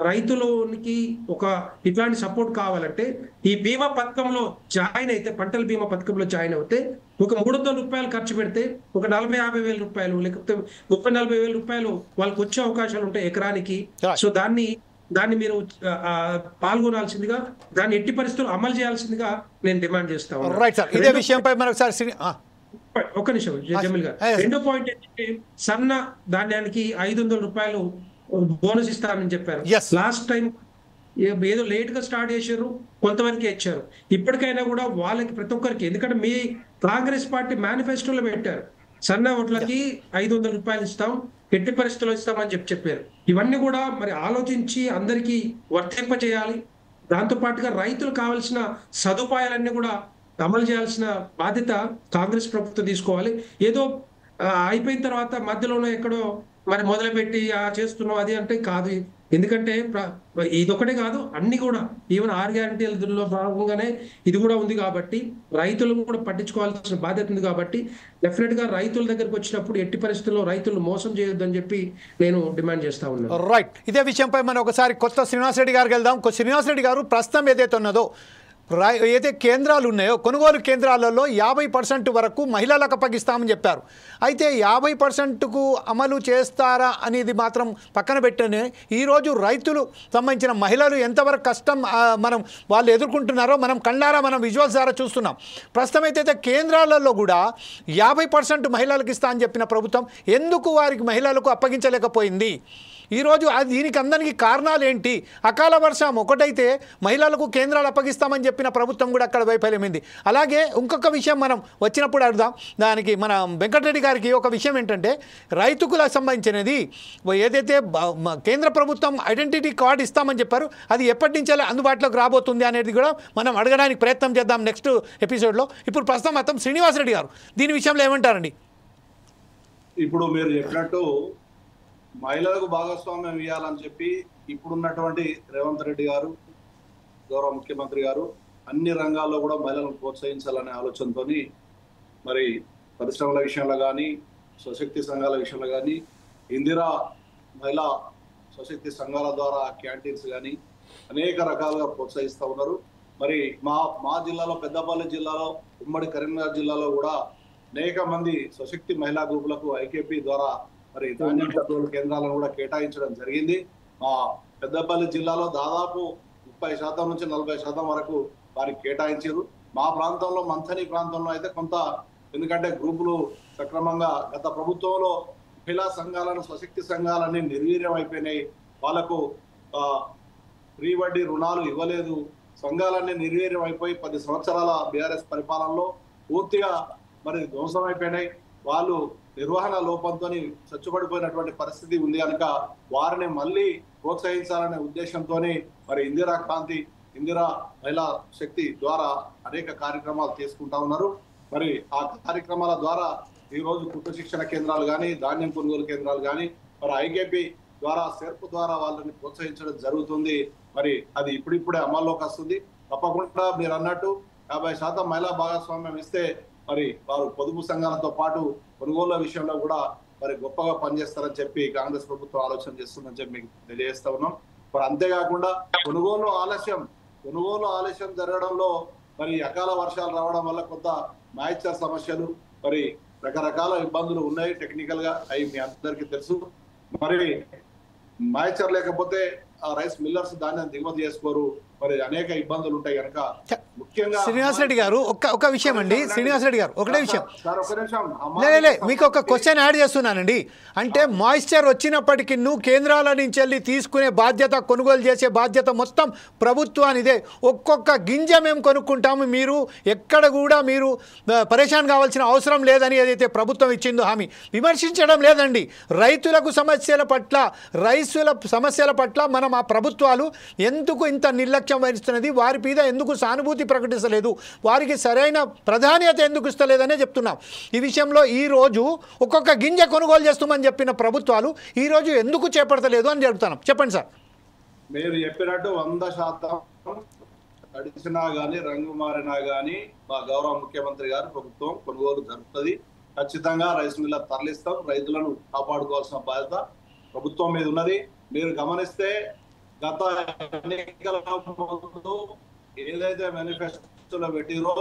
రైతులకి ఒక ఇట్లాంటి సపోర్ట్ కావాలంటే ఈ బీమా పథకంలో జాయిన్ అయితే, పంటల బీమా పథకంలో జాయిన్ అవుతే ఒక 300 రూపాయలు ఖర్చు పెడితే ఒక 40-50 వేల రూపాయలు లేకపోతే 30-40 వేల రూపాయలు వాళ్ళకి వచ్చే అవకాశాలు ఉంటాయి ఎకరానికి. సో దాన్ని మీరు పాల్గొనాల్సిందిగా, దాన్ని ఎట్టి పరిస్థితులు అమలు చేయాల్సిందిగా నేను డిమాండ్ చేస్తా ఉన్నాను. ఇదే విషయంపై మరొకసారి ఒక్క నిమిషం జమీల్ గారు. రెండో పాయింట్ ఏంటంటే సన్న ధాన్యానికి 500 రూపాయలు బోనస్ ఇస్తారని చెప్పారు. లాస్ట్ టైం ఏదో లేట్ గా స్టార్ట్ చేశారు, కొంతవరకే ఇచ్చారు. ఇప్పటికైనా కూడా వాళ్ళకి ప్రతి ఒక్కరికి, ఎందుకంటే మీ కాంగ్రెస్ పార్టీ మేనిఫెస్టోలో పెట్టారు సన్న ఓట్లకి 500 రూపాయలు ఇస్తాం, ఎట్టి పరిస్థితుల్లో ఇస్తామని చెప్పారు. ఇవన్నీ కూడా మరి ఆలోచించి అందరికీ వర్తింపజేయాలి. దాంతో పాటుగా రైతులకు కావాల్సిన సదుపాయాలన్నీ కూడా అమలు చేయాల్సిన బాధ్యత కాంగ్రెస్ ప్రభుత్వం తీసుకోవాలి. ఏదో అయిపోయిన తర్వాత మధ్యలోనే ఎక్కడో మరి మొదలుపెట్టి చేస్తున్నాం అది అంటే కాదు. ఎందుకంటే ఇదొకటే కాదు, అన్ని కూడా ఈవెన్ 6 గ్యారంటీలలో భాగంగానే ఇది కూడా ఉంది కాబట్టి రైతులు కూడా పట్టించుకోవాల్సిన బాధ్యత ఉంది. కాబట్టి డెఫినెట్ గా రైతుల దగ్గరకు వచ్చినప్పుడు ఎట్టి పరిస్థితుల్లో రైతులు మోసం చేయొద్దని చెప్పి నేను డిమాండ్ చేస్తా ఉన్నాను. రైట్, ఇదే విషయంపై మనం ఒకసారి కొత్త శ్రీనివాస్ రెడ్డి గారికి వెళ్దాం. శ్రీనివాస్ రెడ్డి గారు, ప్రస్తుతం ఏదైతే ఉన్నదో ఏదైతే కేంద్రాలు ఉన్నాయో కొనుగోలు కేంద్రాలలో 50% వరకు మహిళలకు అప్పగిస్తామని చెప్పారు. అయితే 50%కు అమలు చేస్తారా అనేది మాత్రం పక్కన పెట్టనే ఈరోజు రైతులు సంబంధించిన మహిళలు ఎంతవరకు కష్టం వాళ్ళు ఎదుర్కొంటున్నారో మనం కళ్ళారా విజువల్స్ ద్వారా చూస్తున్నాం. ప్రస్తుతం అయితే కేంద్రాలలో కూడా 50% మహిళలకు ఇస్తా అని చెప్పిన ప్రభుత్వం ఎందుకు వారికి మహిళలకు అప్పగించలేకపోయింది? ఈరోజు దీనికి అందరికీ కారణాలు ఏంటి? అకాల వర్షం ఒకటైతే మహిళలకు కేంద్రాలు అప్పగిస్తామని చెప్పిన ప్రభుత్వం కూడా అక్కడ వైఫల్యమైంది. అలాగే ఇంకొక విషయం మనం వచ్చినప్పుడు అడుగుదాం. దానికి మన వెంకటరెడ్డి గారికి ఒక విషయం ఏంటంటే, రైతులకు సంబంధించినది ఏదైతే కేంద్ర ప్రభుత్వం ఐడెంటిటీ కార్డు ఇస్తామని చెప్పారు, అది ఎప్పటి నుంచే అందుబాటులోకి రాబోతుంది అనేది కూడా మనం అడగడానికి ప్రయత్నం చేద్దాం నెక్స్ట్ ఎపిసోడ్లో. ఇప్పుడు ప్రస్తుతం మొత్తం శ్రీనివాస్ రెడ్డి గారు దీని విషయంలో ఏమంటారండి? ఇప్పుడు మీరు చెప్పినట్టు మహిళలకు భాగస్వామ్యం ఇవ్వాలని చెప్పి ఇప్పుడున్నటువంటి రేవంత్ రెడ్డి గారు, గౌరవ ముఖ్యమంత్రి గారు అన్ని రంగాల్లో కూడా మహిళలను ప్రోత్సహించాలనే ఆలోచనతో మరి పరిశ్రమల విషయంలో కానీ, స్వశక్తి సంఘాల విషయంలో కానీ, ఇందిరా మహిళా స్వశక్తి సంఘాల ద్వారా క్యాంటీన్స్ కానీ అనేక రకాలుగా ప్రోత్సహిస్తూ ఉన్నారు. మరి మా జిల్లాలో, పెద్దపల్లి జిల్లాలో, ఉమ్మడి కరీంనగర్ జిల్లాలో కూడా అనేక మంది స్వశక్తి మహిళా గ్రూపులకు ఐకేపీ ద్వారా మరి ధాన్యం కొనుగోలు కేంద్రాలను కూడా కేటాయించడం జరిగింది. మా పెద్దపల్లి జిల్లాలో దాదాపు 30% నుంచి 40% వరకు వారికి కేటాయించారు. మా ప్రాంతంలో, మంథని ప్రాంతంలో అయితే కొంత, ఎందుకంటే గ్రూపులు సక్రమంగా గత ప్రభుత్వంలో మహిళా సంఘాలను, స్వశక్తి సంఘాలన్నీ నిర్వీర్యం అయిపోయినాయి. వాళ్లకు ఫ్రీ వడ్డీ రుణాలు ఇవ్వలేదు. సంఘాలన్నీ నిర్వీర్యం అయిపోయి 10 సంవత్సరాల బీఆర్ఎస్ పరిపాలనలో పూర్తిగా మరి ధ్వంసం అయిపోయినాయి. వాళ్ళు నిర్వహణ లోపంతో చచ్చుబడిపోయినటువంటి పరిస్థితి ఉంది కనుక వారిని మళ్ళీ ప్రోత్సహించాలనే ఉద్దేశంతో మరి ఇందిరా మహిళా శక్తి ద్వారా అనేక కార్యక్రమాలు తీసుకుంటా ఉన్నారు. మరి ఆ కార్యక్రమాల ద్వారా ఈరోజు కుట్టు శిక్షణ కేంద్రాలు కానీ, ధాన్యం కొనుగోలు కేంద్రాలు కానీ, మరి ఐకేపీ ద్వారా, సెర్ప్ ద్వారా వాళ్ళని ప్రోత్సహించడం జరుగుతుంది. మరి అది ఇప్పుడిప్పుడే అమల్లోకి వస్తుంది. తప్పకుండా మీరు అన్నట్టు 50% మహిళా భాగస్వామ్యం ఇస్తే మరి వారు పొదుపు సంఘాలతో పాటు కొనుగోళ్ల విషయంలో కూడా మరి గొప్పగా పనిచేస్తారని చెప్పి కాంగ్రెస్ ప్రభుత్వం ఆలోచన చేస్తుందని చెప్పి మీకు తెలియజేస్తా ఉన్నాం. మరి అంతేకాకుండా కొనుగోలు ఆలస్యం జరగడంలో మరి అకాల వర్షాలు రావడం వల్ల కొంత మాయిశ్చర్ సమస్యలు, మరి రకరకాల ఇబ్బందులు ఉన్నాయి. టెక్నికల్ గా అవి మీ అందరికీ తెలుసు. మరి మాయిశ్చర్ లేకపోతే రైస్ మిల్లర్స్ ధాన్యం దిగుమతి చేసుకోరు. మరి అనేక ఇబ్బందులు ఉంటాయి కనుక ముఖ్యంగా శ్రీనివాస్ రెడ్డి గారు ఒక విషయం అండి. శ్రీనివాస్ రెడ్డి గారు ఒకటే విషయం, మీకు ఒక క్వశ్చన్ యాడ్ చేస్తున్నానండి. అంటే మాయిశ్చర్ వచ్చినప్పటికీ కేంద్రాల నుంచి వెళ్ళి తీసుకునే బాధ్యత, కొనుగోలు చేసే బాధ్యత మొత్తం ప్రభుత్వానిదే. ఒక్కొక్క గింజ మేము కొనుక్కుంటాము, మీరు ఎక్కడ కూడా మీరు పరేషాన్ కావాల్సిన అవసరం లేదని ఏదైతే ప్రభుత్వం ఇచ్చిందో హామీ. విమర్శించడం లేదండి, రైతులకు సమస్యల పట్ల మనం ఆ ప్రభుత్వాలు ఎందుకు ఇంత నిర్లక్ష్యం వహిస్తున్నది, వారి మీద ఎందుకు సానుభూతి ప్రకటిస్తలేదు, వారికి సరైన ప్రాధాన్యత ఎందుకు ఇస్తలేదనే చెప్తున్నాం. ఈ విషయంలో ఈరోజు ఒక్కొక్క గింజ కొనుగోలు చేస్తామని చెప్పిన ప్రభుత్వాలు ఈరోజు ఎందుకు చేపడతలేదు అని చెప్తున్నాం. చెప్పండి సార్. మీరు చెప్పినట్టు 100% తడిసినా కానీ, రంగు మారినా కానీ మా గౌరవ ముఖ్యమంత్రి గారు ప్రభుత్వం కొనుగోలు జరుగుతుంది. ఖచ్చితంగా రైస్ మిల్లర్ తరలిస్తాం. రైతులను కాపాడుకోవాల్సిన బాధ్యత ప్రభుత్వం మీద ఉన్నది. మీరు గమనిస్తే గత ఎన్నికల ముందు ఏదైతే మేనిఫెస్టోలో పెట్టిరో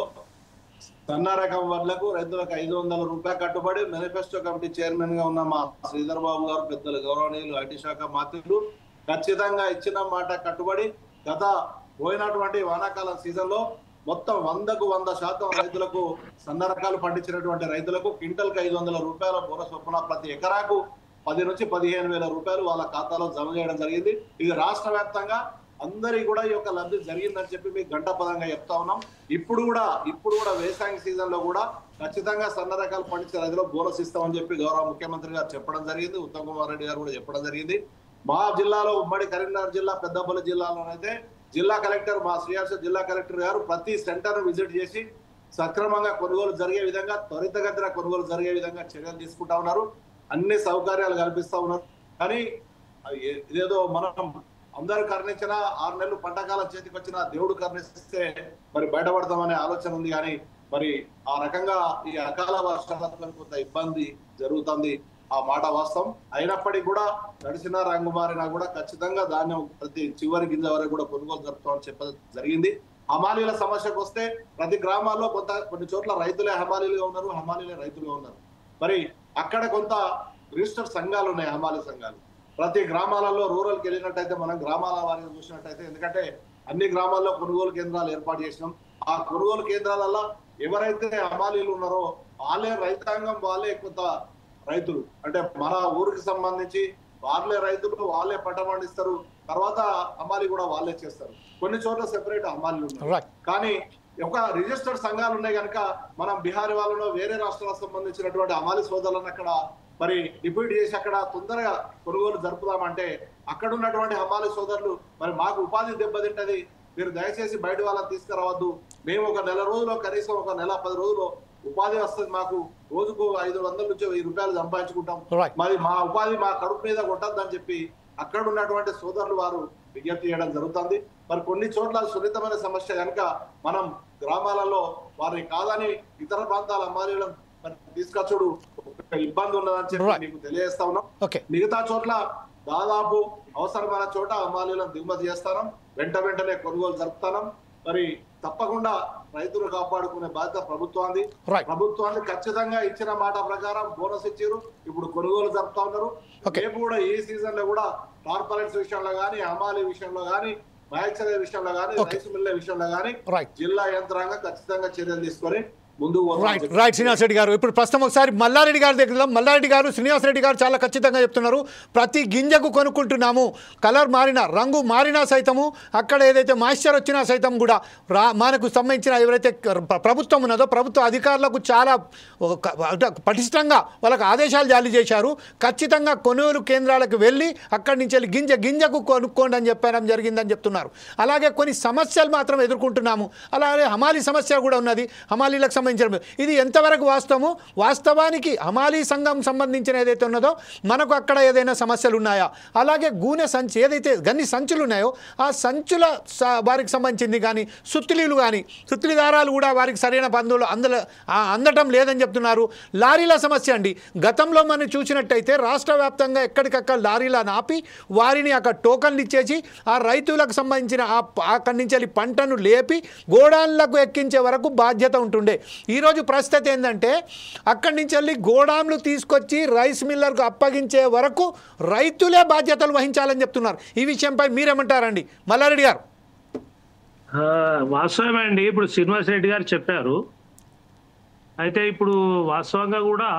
సన్న రకం వడ్లకు రైతులకు 500 రూపాయలు కట్టుబడి మేనిఫెస్టో కమిటీ చైర్మన్ గా ఉన్న మా శ్రీధర్ బాబు గారు, పెద్దలు గౌరవనీయులు ఐటీ శాఖ మంత్రులు ఖచ్చితంగా ఇచ్చిన మాట కట్టుబడి గత పోయినటువంటి వానాకాలం సీజన్ లో మొత్తం 100% రైతులకు సన్న రకాలు పండించినటువంటి రైతులకు క్వింటల్ కి 500 రూపాయల బోనస్ చొప్పున ప్రతి ఎకరాకు 10 నుంచి 15,000 రూపాయలు వాళ్ళ ఖాతాలో జమ చేయడం జరిగింది. ఇది రాష్ట్ర వ్యాప్తంగా అందరికి కూడా ఈ యొక్క లబ్ధి జరిగిందని చెప్పి మీకు గంటపదంగా చెప్తా ఉన్నాం. ఇప్పుడు కూడా వ్యవసాయ సీజన్ లో కూడా ఖచ్చితంగా సన్న రకాలు పండించే రైతులకు బోనస్ ఇస్తామని చెప్పి గౌరవ ముఖ్యమంత్రి గారు చెప్పడం జరిగింది. ఉత్తమ్ కుమార్ రెడ్డి గారు కూడా చెప్పడం జరిగింది. మా జిల్లాలో ఉమ్మడి కరీంనగర్ జిల్లా పెద్దపల్లి జిల్లాలోనైతే జిల్లా కలెక్టర్ మా శ్రీహర్ష జిల్లా కలెక్టర్ గారు ప్రతి సెంటర్ విజిట్ చేసి సక్రమంగా కొనుగోలు జరిగే విధంగా, త్వరితగతిన కొనుగోలు జరిగే విధంగా చర్యలు తీసుకుంటా ఉన్నారు. అన్ని సౌకర్యాలు కల్పిస్తా ఉన్నారు. కానీ ఇదేదో మనం అందరూ కరుణించినా 6 నెలలు పంటకాలం చేతికి వచ్చిన దేవుడు కరుణిస్తే మరి బయటపడతామనే ఆలోచన ఉంది. కానీ మరి ఆ రకంగా ఈ అకాల వర్షాలతో కొంత ఇబ్బంది జరుగుతుంది. ఆ మాట వాస్తవం. అయినప్పటికీ కూడా నడిచిన రంగు మారినా కూడా ఖచ్చితంగా ధాన్యం ప్రతి చివరి గింజ వరకు కూడా కొనుగోలు జరుపుతామని చెప్పడం జరిగింది. హమాలీల సమస్యకు వస్తే ప్రతి గ్రామాల్లో కొన్ని చోట్ల రైతులే హమాలీలుగా ఉన్నారు, హమాలీలే రైతులుగా ఉన్నారు. మరి అక్కడ కొంత రిజిస్టర్ సంఘాలు ఉన్నాయి, హమాలీ సంఘాలు. ప్రతి గ్రామాలలో రూరల్కి వెళ్ళినట్టయితే మనం గ్రామాల వారిని చూసినట్టయితే, ఎందుకంటే అన్ని గ్రామాల్లో కొనుగోలు కేంద్రాలు ఏర్పాటు చేసినాం. ఆ కొనుగోలు కేంద్రాలలో ఎవరైతే హమాలీలు ఉన్నారో వాళ్ళే రైతాంగం, వాళ్ళే కొంత రైతులు, అంటే మన ఊరికి సంబంధించి వాళ్ళే రైతులు, వాళ్ళే పంట పండిస్తారు. తర్వాత హమాలీ కూడా వాళ్ళే చేస్తారు. కొన్ని చోట్ల సెపరేట్ హమాలీలు ఉన్నారు. కానీ ఒక రిజిస్టర్డ్ సంఘాలు ఉన్నాయి కనుక మనం బీహార్ వాళ్ళలో వేరే రాష్ట్రాలకు సంబంధించినటువంటి హమాలీ సోదరులను అక్కడ మరి డిప్యూట్ చేసి అక్కడ తొందరగా కొనుగోలు జరుపుదామంటే అక్కడ ఉన్నటువంటి హమాలీ సోదరులు మరి మాకు ఉపాధి దెబ్బతింటది, మీరు దయచేసి బయట వాళ్ళని తీసుకురావద్దు, మేము ఒక నెల రోజుల్లో కనీసం ఒక నెల 10 రోజుల్లో ఉపాధి వస్తుంది, మాకు రోజుకు 500 నుంచి 1000 రూపాయలు సంపాదించుకుంటాం, మరి మా ఉపాధి మా కడుపు మీద కొట్టద్దని చెప్పి అక్కడ ఉన్నటువంటి సోదరులు వారు విజ్ఞప్తి చేయడం జరుగుతుంది. మరి కొన్ని చోట్ల సున్నితమైన సమస్య కనుక మనం గ్రామాలలో వారిని కాదని ఇతర ప్రాంతాల హమాలీలను తీసుకొచ్చుడు ఇబ్బంది ఉన్నదని చెప్పి మీకు తెలియజేస్తా ఉన్నాం. మిగతా చోట్ల దాదాపు అవసరమైన చోట హమాలీలను దిగుమతి చేస్తాం, వెంటనే కొనుగోలు జరుపుతాం. మరి తప్పకుండా రైతులు కాపాడుకునే బాధ్యత ప్రభుత్వాన్ని ఖచ్చితంగా ఇచ్చిన మాట ప్రకారం బోనస్ ఇచ్చారు. ఇప్పుడు కొనుగోలు జరుపుతా ఉన్నారు. రేపు కూడా ఈ సీజన్ లో కూడా కార్పొరేట్స్ విషయంలో గానీ, హమాలీ విషయంలో గానీ, మ్యాచ్ విషయంలో గానీ, రైస్ మిల్ల విషయంలో గానీ జిల్లా యంత్రాంగం ఖచ్చితంగా చర్యలు తీసుకొని రైట్. శ్రీనివాస్ రెడ్డి గారు, ఇప్పుడు ప్రస్తుతం ఒకసారి మల్లారెడ్డి గారి దగ్గర, మల్లారెడ్డి గారు, శ్రీనివాస్ రెడ్డి గారు చాలా ఖచ్చితంగా చెప్తున్నారు. ప్రతి గింజకు కొనుక్కుంటున్నాము, కలర్ మారినా, రంగు మారినా సైతము, అక్కడ ఏదైతే మాయిశ్చర్ వచ్చినా సైతం కూడా మనకు సంబంధించిన ఎవరైతే ప్రభుత్వం ఉన్నదో ప్రభుత్వ అధికారులకు చాలా పటిష్టంగా వాళ్ళకి ఆదేశాలు జారీ చేశారు. ఖచ్చితంగా కొనుగోలు కేంద్రాలకు వెళ్ళి అక్కడి నుంచి వెళ్ళి గింజకు కొనుక్కోండి అని చెప్పడం జరిగిందని చెప్తున్నారు. అలాగే కొన్ని సమస్యలు మాత్రం ఎదుర్కొంటున్నాము. అలాగే హమాలీ సమస్య కూడా ఉన్నది. హమాలీలకు సంబంధించిన ఇది ఎంతవరకు వాస్తవానికి హమాలీ సంఘం సంబంధించిన ఏదైతే ఉన్నదో మనకు అక్కడ ఏదైనా సమస్యలు ఉన్నాయా, అలాగే గూనె సంచి ఏదైతే గన్ని సంచులు ఉన్నాయో ఆ సంచుల వారికి సంబంధించింది కానీ సుత్తిలీలు కానీ సుత్తిలి దారాలు కూడా వారికి సరైన బంధువులు అందటం లేదని చెప్తున్నారు. లారీల సమస్య అండి, గతంలో మనం చూసినట్టయితే రాష్ట్ర వ్యాప్తంగా ఎక్కడికక్కడ లారీలను ఆపి వారిని అక్కడ టోకన్లు ఇచ్చేసి ఆ రైతులకు సంబంధించిన అక్కడి నుంచి వెళ్ళి పంటను లేపి గోడాన్లకు ఎక్కించే వరకు బాధ్యత ఉంటుండే. ఈరోజు పరిస్థితి ఏంటంటే అక్కడి నుంచి వెళ్ళి గోడాంలు తీసుకొచ్చి రైస్ మిల్లర్కు అప్పగించే వరకు రైతులే బాధ్యతలు వహించాలని చెప్తున్నారు. ఈ విషయంపై మీరేమంటారండి మల్లారెడ్డి గారు? వాస్తవమే అండి, ఇప్పుడు శ్రీనివాస్ రెడ్డి గారు చెప్పారు. అయితే ఇప్పుడు వాస్తవంగా కూడా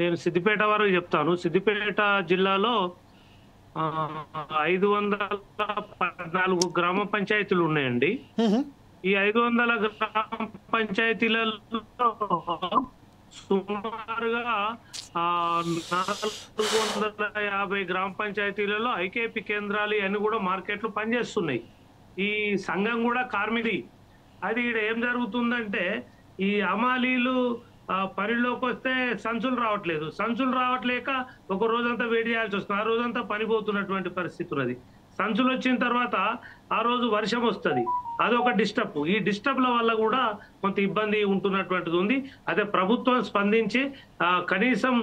నేను సిద్దిపేట వరకు చెప్తాను. సిద్దిపేట జిల్లాలో 514 గ్రామ పంచాయతీలు ఉన్నాయండి. ఈ 500 గ్రామ పంచాయతీలలో సుమారుగా 450 గ్రామ పంచాయతీలలో ఐకేపీ కేంద్రాలు అన్ని కూడా మార్కెట్లు పనిచేస్తున్నాయి. ఈ సంఘం కూడా కార్మికుడి. అది ఇక్కడ ఏం జరుగుతుందంటే ఈ హమాలీలు పనిలోకి వస్తే సంచులు రావట్లేక ఒక రోజంతా వెయిట్ చేయాల్సి వస్తుంది. ఆ రోజంతా పనిపోతున్నటువంటి పరిస్థితి ఉన్నది. సంచులు వచ్చిన తర్వాత ఆ రోజు వర్షం వస్తుంది, అదొక డిస్టర్బ్. ఈ డిస్టర్బ్ల వల్ల కూడా కొంత ఇబ్బంది ఉంటున్నటువంటిది ఉంది. అదే ప్రభుత్వం స్పందించి కనీసం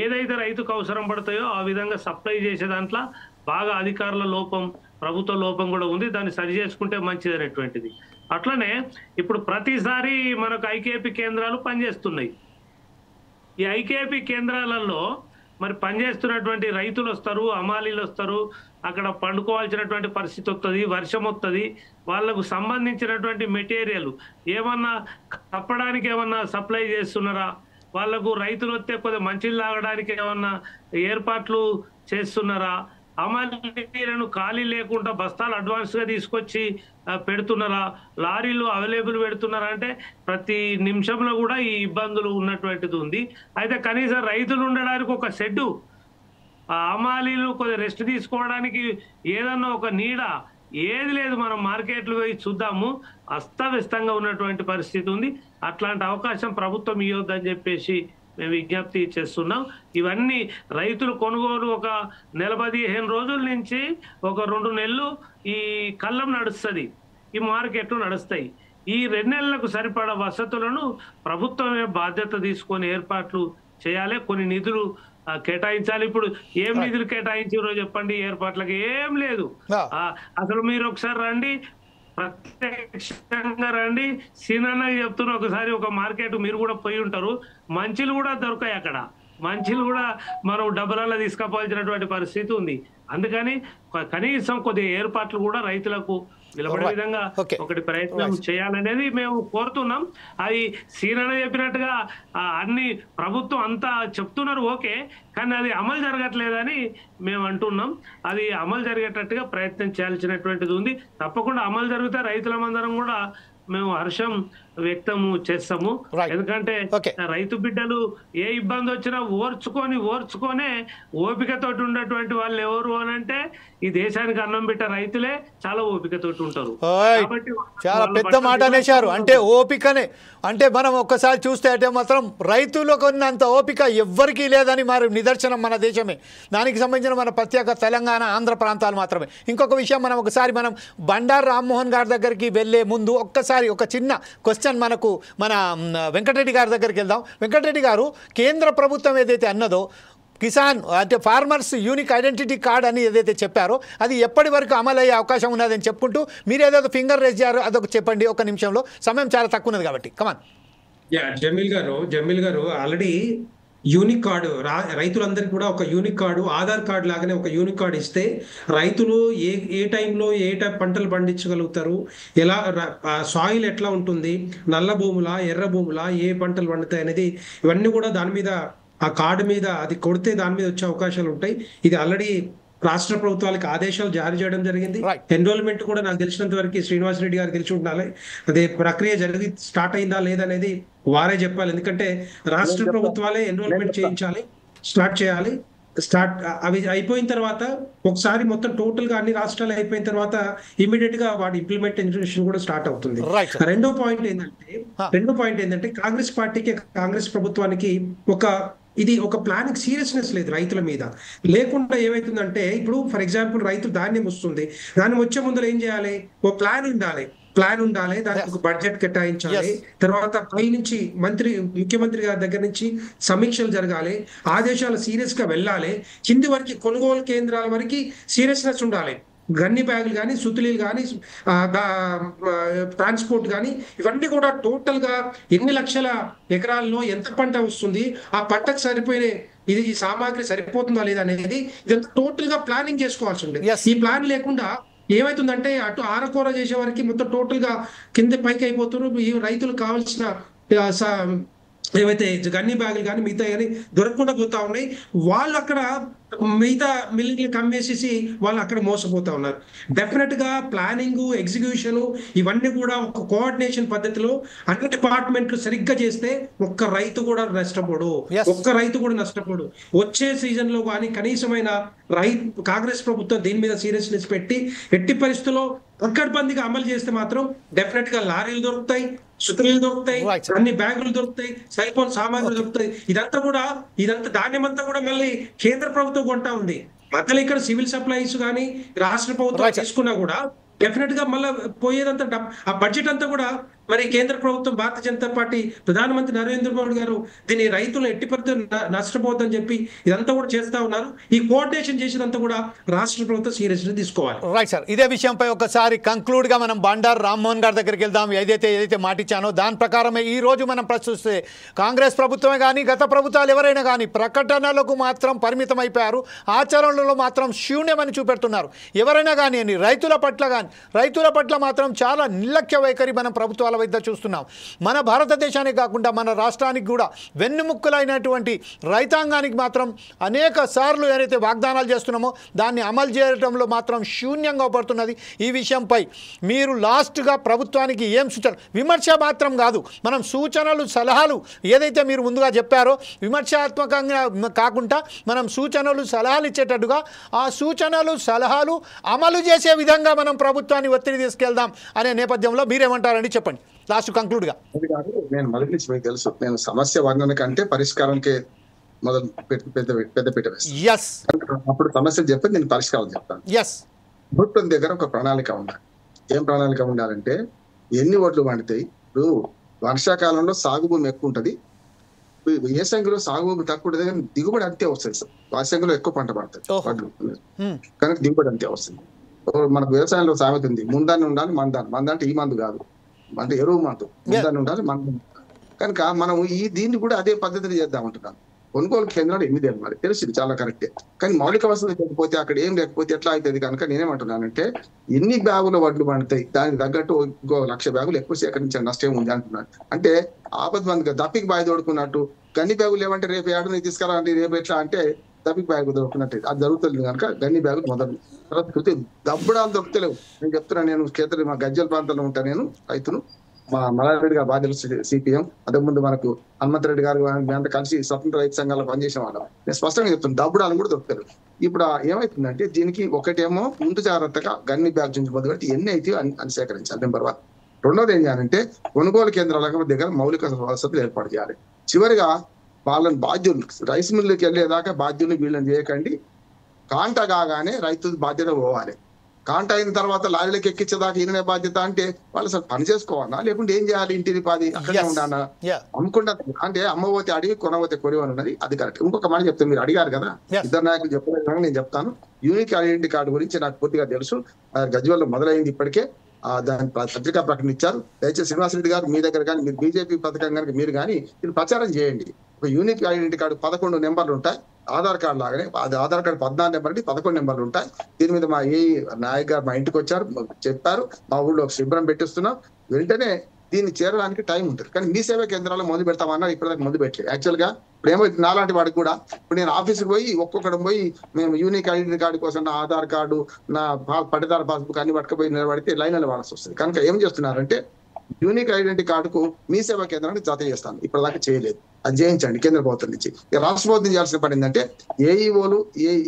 ఏదైతే రైతుకు అవసరం పడతాయో ఆ విధంగా సప్లై చేసే దాంట్లో బాగా అధికారుల లోపం, ప్రభుత్వ లోపం కూడా ఉంది. దాన్ని సరి చేసుకుంటే మంచిది అనేటువంటిది. అట్లనే ఇప్పుడు ప్రతిసారి మనకు ఐకేపీ కేంద్రాలు పనిచేస్తున్నాయి. ఈ ఐకేపీ కేంద్రాలలో మరి పనిచేస్తున్నటువంటి రైతులు వస్తారు, అమాలీలు వస్తారు, అక్కడ పండుకోవాల్సినటువంటి పరిస్థితి వస్తుంది, వర్షం వస్తుంది, వాళ్ళకు సంబంధించినటువంటి మెటీరియల్ ఏమన్నా కప్పడానికి ఏమన్నా సప్లై చేస్తున్నారా, వాళ్ళకు రైతులు వస్తే కొద్దిగా మంచిలు తాగడానికి ఏమన్నా ఏర్పాట్లు చేస్తున్నారా, అమాలీలను ఖాళీ లేకుండా బస్తాలు అడ్వాన్స్ గా తీసుకొచ్చి పెడుతున్నారా, లారీలు అవైలబుల్ పెడుతున్నారా అంటే ప్రతి నిమిషంలో కూడా ఈ ఇబ్బందులు ఉన్నటువంటిది ఉంది. అయితే కనీసం రైతులు ఉండడానికి ఒక షెడ్డు, అమాలీలు కొద్దిగా రెస్ట్ తీసుకోవడానికి ఏదన్నా ఒక నీడ ఏది లేదు. మనం మార్కెట్లు పోయి చూద్దాము, అస్తవ్యస్తంగా ఉన్నటువంటి పరిస్థితి ఉంది. అట్లాంటి అవకాశం ప్రభుత్వం ఇవ్వద్దని చెప్పేసి మేము విజ్ఞప్తి చేస్తున్నాం. ఇవన్నీ రైతులు కొనుగోలు ఒక 15 రోజుల నుంచి ఒక 2 నెలలు ఈ కళ్ళం నడుస్తుంది, ఈ మార్కెట్లు నడుస్తాయి. ఈ 2 నెలలకు సరిపడా వసతులను ప్రభుత్వమే బాధ్యత తీసుకొని ఏర్పాట్లు చేయాలి. కొన్ని నిధులు కేటాయించాలి. ఇప్పుడు ఏం నిధులు కేటాయించారో చెప్పండి. ఏర్పాట్లకి ఏం లేదు. అసలు మీరు ఒకసారి రండి, ప్రత్యక్షంగా రండి. సీనన్న చెప్తున్న ఒకసారి ఒక మార్కెట్ మీరు కూడా పోయి ఉంటారు, మంచిలు కూడా దొరకాయి అక్కడ. మంచిలు కూడా మనం డబ్బులలో తీసుకుపోవాల్సినటువంటి పరిస్థితి ఉంది. అందుకని కనీసం కొద్దిగా ఏర్పాట్లు కూడా రైతులకు నిలబడే విధంగా ఒకటి ప్రయత్నం చేయాలనేది మేము కోరుతున్నాం. అది సీనన్న చెప్పినట్టుగా అన్ని ప్రభుత్వం అంతా చెప్తున్నారు ఓకే, కానీ అది అమలు జరగట్లేదని మేము అంటున్నాం. అది అమలు జరిగేటట్టుగా ప్రయత్నం చేయాల్సినటువంటిది ఉంది. తప్పకుండా అమలు జరిగితే రైతులమందరం కూడా మేము హర్షం వ్యక్తము చేస్తాము. ఎందుకంటే రైతు బిడ్డలు ఏ ఇబ్బంది వచ్చినా ఓర్చుకొనే ఓపికతోటి ఉన్నటువంటి వాళ్ళు ఎవరు అని అంటే ఈ దేశానికి అన్నం బిడ్డ రైతులే చాలా ఓపికతోటి ఉంటారు. చాలా పెద్ద మాట అనేశారు. అంటే ఓపికనే అంటే మనం ఒక్కసారి చూస్తే అంటే మాత్రం రైతులకు ఉన్నంత ఓపిక ఎవ్వరికీ లేదని మరి నిదర్శనం మన దేశమే. దానికి సంబంధించిన మన ప్రత్యేక తెలంగాణ ఆంధ్ర ప్రాంతాలు మాత్రమే. ఇంకొక విషయం, మనం ఒకసారి మనం బండారు రామ్మోహన్ గారి దగ్గరికి వెళ్ళే ముందు ఒక్కసారి ఒక చిన్న క్వశ్చన్ మనకు మన వెంకటరెడ్డి గారి దగ్గరికి వెళ్దాం. వెంకటరెడ్డి గారు, కేంద్ర ప్రభుత్వం ఏదైతే అన్నదో కిసాన్ అంటే ఫార్మర్స్ యూనిక్ ఐడెంటిటీ కార్డ్ అని ఏదైతే చెప్పారో అది ఎప్పటి వరకు అమలు అయ్యే అవకాశం ఉన్నదని చెప్పుకుంటూ మీరు ఏదో ఫింగర్ రేజ్ చేయారు, అదొక చెప్పండి ఒక నిమిషంలో, సమయం చాలా తక్కువ ఉన్నది కాబట్టి. కమాన్. జమీల్ గారు ఆల్రెడీ యూనిక్ కార్డు రైతులందరికీ కూడా ఒక యూనిక్ కార్డు, ఆధార్ కార్డు లాగానే ఒక యూనిక్ కార్డు ఇస్తే రైతులు ఏ టైంలో ఏ టైప్ పంటలు పండించగలుగుతారు, ఎలా సాయిల్ ఎట్లా ఉంటుంది, నల్ల భూములా ఎర్ర భూములా ఏ పంటలు పండుతాయి అనేది ఇవన్నీ కూడా దాని మీద ఆ కార్డు మీద అది కొడితే దాని మీద వచ్చే అవకాశాలు ఉంటాయి. ఇది ఆల్రెడీ రాష్ట్ర ప్రభుత్వాలకు ఆదేశాలు జారీ చేయడం జరిగింది. ఎన్రోల్మెంట్ కూడా నాకు తెలిసినంత వరకు శ్రీనివాస్ రెడ్డి గారు తెలిసి ఉండాలి. అదే ప్రక్రియ జరిగి స్టార్ట్ అయిందా లేదనేది వారే చెప్పాలి. ఎందుకంటే రాష్ట్ర ప్రభుత్వాలే ఎన్రోల్మెంట్ చేయించాలి, స్టార్ట్ చేయాలి. అవి అయిపోయిన తర్వాత ఒకసారి మొత్తం టోటల్ గా అన్ని రాష్ట్రాలు అయిపోయిన తర్వాత ఇమీడియట్ గా వాటి ఇంప్లిమెంటేషన్ కూడా స్టార్ట్ అవుతుంది. రెండో పాయింట్ ఏంటంటే కాంగ్రెస్ ప్రభుత్వానికి ఇది ఒక ప్లానింగ్ సీరియస్నెస్ లేదు రైతుల మీద. లేకుండా ఏమైతుందంటే ఇప్పుడు ఫర్ ఎగ్జాంపుల్ రైతు ధాన్యం వస్తుంది, ధాన్యం వచ్చే ముందు ఏం చేయాలి, ఓ ప్లాన్ ఉండాలి, దానికి ఒక బడ్జెట్ కేటాయించాలి. తర్వాత పై నుంచి ముఖ్యమంత్రి గారి దగ్గర నుంచి సమీక్షలు జరగాలి, ఆదేశాలు సీరియస్ గా వెళ్ళాలి, కింది వరకు కొనుగోలు కేంద్రాల వరకు సీరియస్నెస్ ఉండాలి. గన్ని బ్యాగులు కానీ, సుతులీలు కానీ, ట్రాన్స్పోర్ట్ కానీ ఇవన్నీ కూడా టోటల్ గా ఎన్ని లక్షల ఎకరాల్లో ఎంత పంట వస్తుంది, ఆ పంటకు సరిపోయిన ఈ సామాగ్రి సరిపోతుందా లేదా అనేది ఇదంతా టోటల్ గా ప్లానింగ్ చేసుకోవాల్సి ఉంది. ఈ ప్లాన్ లేకుండా ఏమైతుందంటే అటు ఆరకూర చేసే వారికి మొత్తం టోటల్ గా కింద పైకి అయిపోతున్నారు. ఈ రైతులకు కావాల్సిన ఏవైతే గన్ని బ్యాగులు కానీ మిగతా కానీ దొరకకుండా పోతా ఉన్నాయి. వాళ్ళు అక్కడ మిగతా మిల్లులు కమ్మేసేసి వాళ్ళు అక్కడ మోసపోతా ఉన్నారు. డెఫినెట్ గా ప్లానింగ్, ఎగ్జిక్యూషన్ ఇవన్నీ కూడా ఒక కోఆర్డినేషన్ పద్ధతిలో అన్ని డిపార్ట్మెంట్లు సరిగ్గా చేస్తే ఒక్క రైతు కూడా నష్టపోడు. వచ్చే సీజన్ లో కానీ కనీసమైన కాంగ్రెస్ ప్రభుత్వం దీని మీద సీరియస్నెస్ పెట్టి ఎట్టి పరిస్థితుల్లో పకడ్బందీగా అమలు చేస్తే మాత్రం డెఫినెట్ గా లారీలు దొరుకుతాయి, సుతులీలు దొరుకుతాయి, అన్ని బ్యాగులు దొరుకుతాయి, సెల్ ఫోన్ సామాగ్రి దొరుకుతాయి. ఇదంతా ధాన్యం అంతా కూడా మళ్ళీ కేంద్ర ప్రభుత్వం కొంటా ఉంది. మధ్యలో ఇక్కడ సివిల్ సప్లైస్ కానీ రాష్ట్ర ప్రభుత్వం తీసుకున్నా కూడా డెఫినెట్ గా మళ్ళీ పోయేదంతా ఆ బడ్జెట్ అంతా కూడా మరి కేంద్ర ప్రభుత్వం భారతీయ జనతా పార్టీ ప్రధానమంత్రి నరేంద్ర మోడీ గారు దీన్ని రైతులను ఎట్టి పరిస్థితుల్లో నష్టపోతుందని చెప్పి ఇదంతా కూడా చేస్తా ఉన్నారు. ఈ కోఆర్డినేషన్ చేసేదంతా కూడా రాష్ట్ర ప్రభుత్వం సీరియస్ తీసుకోవాలి. రైట్ సార్, ఇదే విషయంపై ఒకసారి కంక్లూడ్ గా మనం బండారు రామ్మోహన్ గారి దగ్గరికి వెళ్దాం. ఏదైతే మాటిచ్చానో దాని ప్రకారమే ఈ రోజు మనం ప్రశ్నిస్తే కాంగ్రెస్ ప్రభుత్వమే కానీ గత ప్రభుత్వాలు ఎవరైనా కానీ ప్రకటనలకు మాత్రం పరిమితం అయిపోయారు, ఆచరణలో మాత్రం శూన్యమని చూపెడుతున్నారు. ఎవరైనా కానీ రైతుల పట్ల మాత్రం చాలా నిర్లక్ష్య వైఖరి మనం ప్రభుత్వాల వద్ద చూస్తున్నాం. మన భారతదేశానికి కాకుండా మన రాష్ట్రానికి కూడా వెన్నుముక్కలైనటువంటి రైతాంగానికి మాత్రం అనేక సార్లు ఏదైతే వాగ్దానాలు చేస్తున్నామో దాన్ని అమలు చేయడంలో మాత్రం శూన్యంగా పడుతున్నది. ఈ విషయంపై మీరు లాస్ట్గా ప్రభుత్వానికి ఏం సూచన, విమర్శ మాత్రం కాదు, మనం సూచనలు సలహాలు ఏదైతే మీరు ముందుగా చెప్పారో విమర్శాత్మకంగా కాకుండా మనం సూచనలు సలహాలు ఇచ్చేటట్టుగా ఆ సూచనలు సలహాలు అమలు చేసే విధంగా మనం ప్రభుత్వాన్ని ఒత్తిడి తీసుకెళ్దాం అనే నేపథ్యంలో మీరేమంటారని చెప్పండి లాస్ట్ కంక్లూడ్గా. నేను మొదటి నుంచి మీకు తెలుసు, నేను సమస్య వర్ణన కంటే పరిష్కారానికి మొదలు పెద్దపీట వేస్తాను. అప్పుడు సమస్యలు చెప్పి నేను పరిష్కారం చెప్తాను. ప్రభుత్వం దగ్గర ఒక ప్రణాళిక ఉండాలి. ఏం ప్రణాళిక ఉండాలంటే ఎన్ని ఓట్లు పండుతాయి. ఇప్పుడు వర్షాకాలంలో సాగు భూమి ఎక్కువ ఉంటుంది, వేసంగిలో సాగు భూమి తక్కువ ఉంటుంది, కానీ దిగుబడి అంతే వస్తుంది. సార్ వేసంగిలో ఎక్కువ పంట పడుతుంది వడ్లు, కనుక దిగుబడి అంతే వస్తుంది. మనకు వ్యవసాయంలో సామెత ఉంది, ముందాన్ని ఉండాలి మంద అంటే ఈ మందు కాదు, అంటే ఎరువు మందు, ముందాన్ని ఉండాలి మందు. కనుక మనం దీన్ని కూడా అదే పద్ధతిని చేద్దామంటున్నాం. కొనుగోలు కేంద్రాలు ఎన్ని తెలవాలి తెలిసింది, చాలా కరెక్టే. కానీ మౌలిక వసతులు లేకపోతే అక్కడ ఏం లేకపోతే ఎట్లా అవుతుంది? కనుక నేనేమంటున్నానంటే ఎన్ని బ్యాగుల వడ్లు పండుతాయి దానికి తగ్గట్టు ఇంకో 1,00,000 బ్యాగులు ఎక్కువ సేకరించే నష్టం ఉంది అంటున్నాను. అంటే ఆపద్బందిగా దప్పికి బాయి తోడుకున్నట్టు గన్ని బ్యాగులు ఏమంటే రేపు ఏడు తీసుకురాండి, రేపు ఎట్లా అంటే దప్పికి బ్యాగు దొరుకున్నట్టు అది జరుగుతుంది. కనుక గన్ని బ్యాగులు మొదలు. తర్వాత దబ్బుడాలు దొరుకుతలేవు. నేను చెప్తున్నా, నేను క్షేత్ర మా గజ్జల ప్రాంతంలో ఉంటాను, నేను రైతును. మా మల్లారెడ్డి గారు బాధ్యులు సిపిఎం, అంతకుముందు మనకు హనుమంతరెడ్డి గారు మేమంతా కలిసి స్వతంత్ర రైతు సంఘాల్లో పనిచేసిన వాళ్ళం. నేను స్పష్టంగా చెప్తున్నాను, దబ్బుడాలు కూడా దొరుకుతారు. ఇప్పుడు ఏమైతుందంటే దీనికి ఒకటేమో ముందు జాగ్రత్తగా గన్ని బ్యాగ్ నుంచి మొదలు పెట్టి ఎన్ని అయితే అని సేకరించాలి, నెంబర్ 1. రెండోది ఏం చేయాలంటే కొనుగోలు కేంద్రాల దగ్గర మౌలిక వసతులు ఏర్పాటు చేయాలి. చివరిగా వాళ్ళని బాధ్యులు రైస్ మిల్లుకి వెళ్ళేదాకా బాధ్యులు వీళ్ళని చేయకండి. కాంట కాగానే రైతు బాధ్యత పోవాలి. కాంట అయిన తర్వాత లారీలకు ఎక్కించేదాకా ఈయననే బాధ్యత అంటే వాళ్ళు అసలు పని చేసుకోవాలా, లేకుంటే ఏం చేయాలి? ఇంటిని పాది అక్కడే ఉండాలా? అమ్ముకుంటా అంటే అమ్మబోతే అడిగి కొనబోతే కొనివని ఉన్నది, అది కరెక్ట్. ఇంకొక మాట చెప్తే, మీరు అడిగారు కదా, ఇద్దరు నాయకులు చెప్పలేదు, నేను చెప్తాను. యూనిక్ ఐడెంటిటీ కార్డు గురించి నాకు పూర్తిగా తెలుసు. గజ్వేల్లో మొదలైంది, ఇప్పటికే దాని పత్రికా ప్రకటన ఇచ్చారు. దయచేసి శ్రీనివాసరెడ్డి గారు మీ దగ్గర కానీ మీరు బీజేపీ పథకం కనుక మీరు కానీ ఇది ప్రచారం చేయండి. ఒక యూనిక్ ఐడెంటిటీ కార్డు 11 నెంబర్లు ఉంటాయి, ఆధార్ కార్డు లాగానే. అది ఆధార్ కార్డు 14 నెంబర్ అంటే 11 నెంబర్లు ఉంటాయి. దీని మీద మా నాయక్ గారు మా ఇంటికి వచ్చారు, చెప్పారు. మా ఊళ్ళో ఒక శిబిరం పెట్టిస్తున్నాం. వెంటనే దీన్ని చేరడానికి టైం ఉంటుంది. కానీ మీ సేవా కేంద్రాల్లో మొదలు పెడతామన్నారు, ఇప్పటిదాకా మొదలు పెట్టలేదు. యాక్చువల్ గా ఇప్పుడు ఏమో నాలాంటి వాడికి కూడా ఇప్పుడు నేను ఆఫీస్కి పోయి ఒక్కొక్కటి పోయి మేము యూనిక్ ఐడెంటిటీ కార్డు కోసం నా ఆధార్ కార్డు, నా పట్టదారు పాస్బుక్ అన్ని పట్టుకుపోయి నిలబడితే లైన్ వాడాల్సి వస్తుంది. కనుక ఏం చేస్తున్నారంటే యూనిక్ ఐడెంటిటీ కార్డుకు మీ సేవా కేంద్రానికి జత చేస్తాను, ఇప్పటిదాకా చేయలేదు. అది చేయించండి కేంద్ర ప్రభుత్వం నుంచి. రాష్ట్ర ప్రభుత్వం చేయాల్సిన పని ఏంటంటే ఏఈఓలు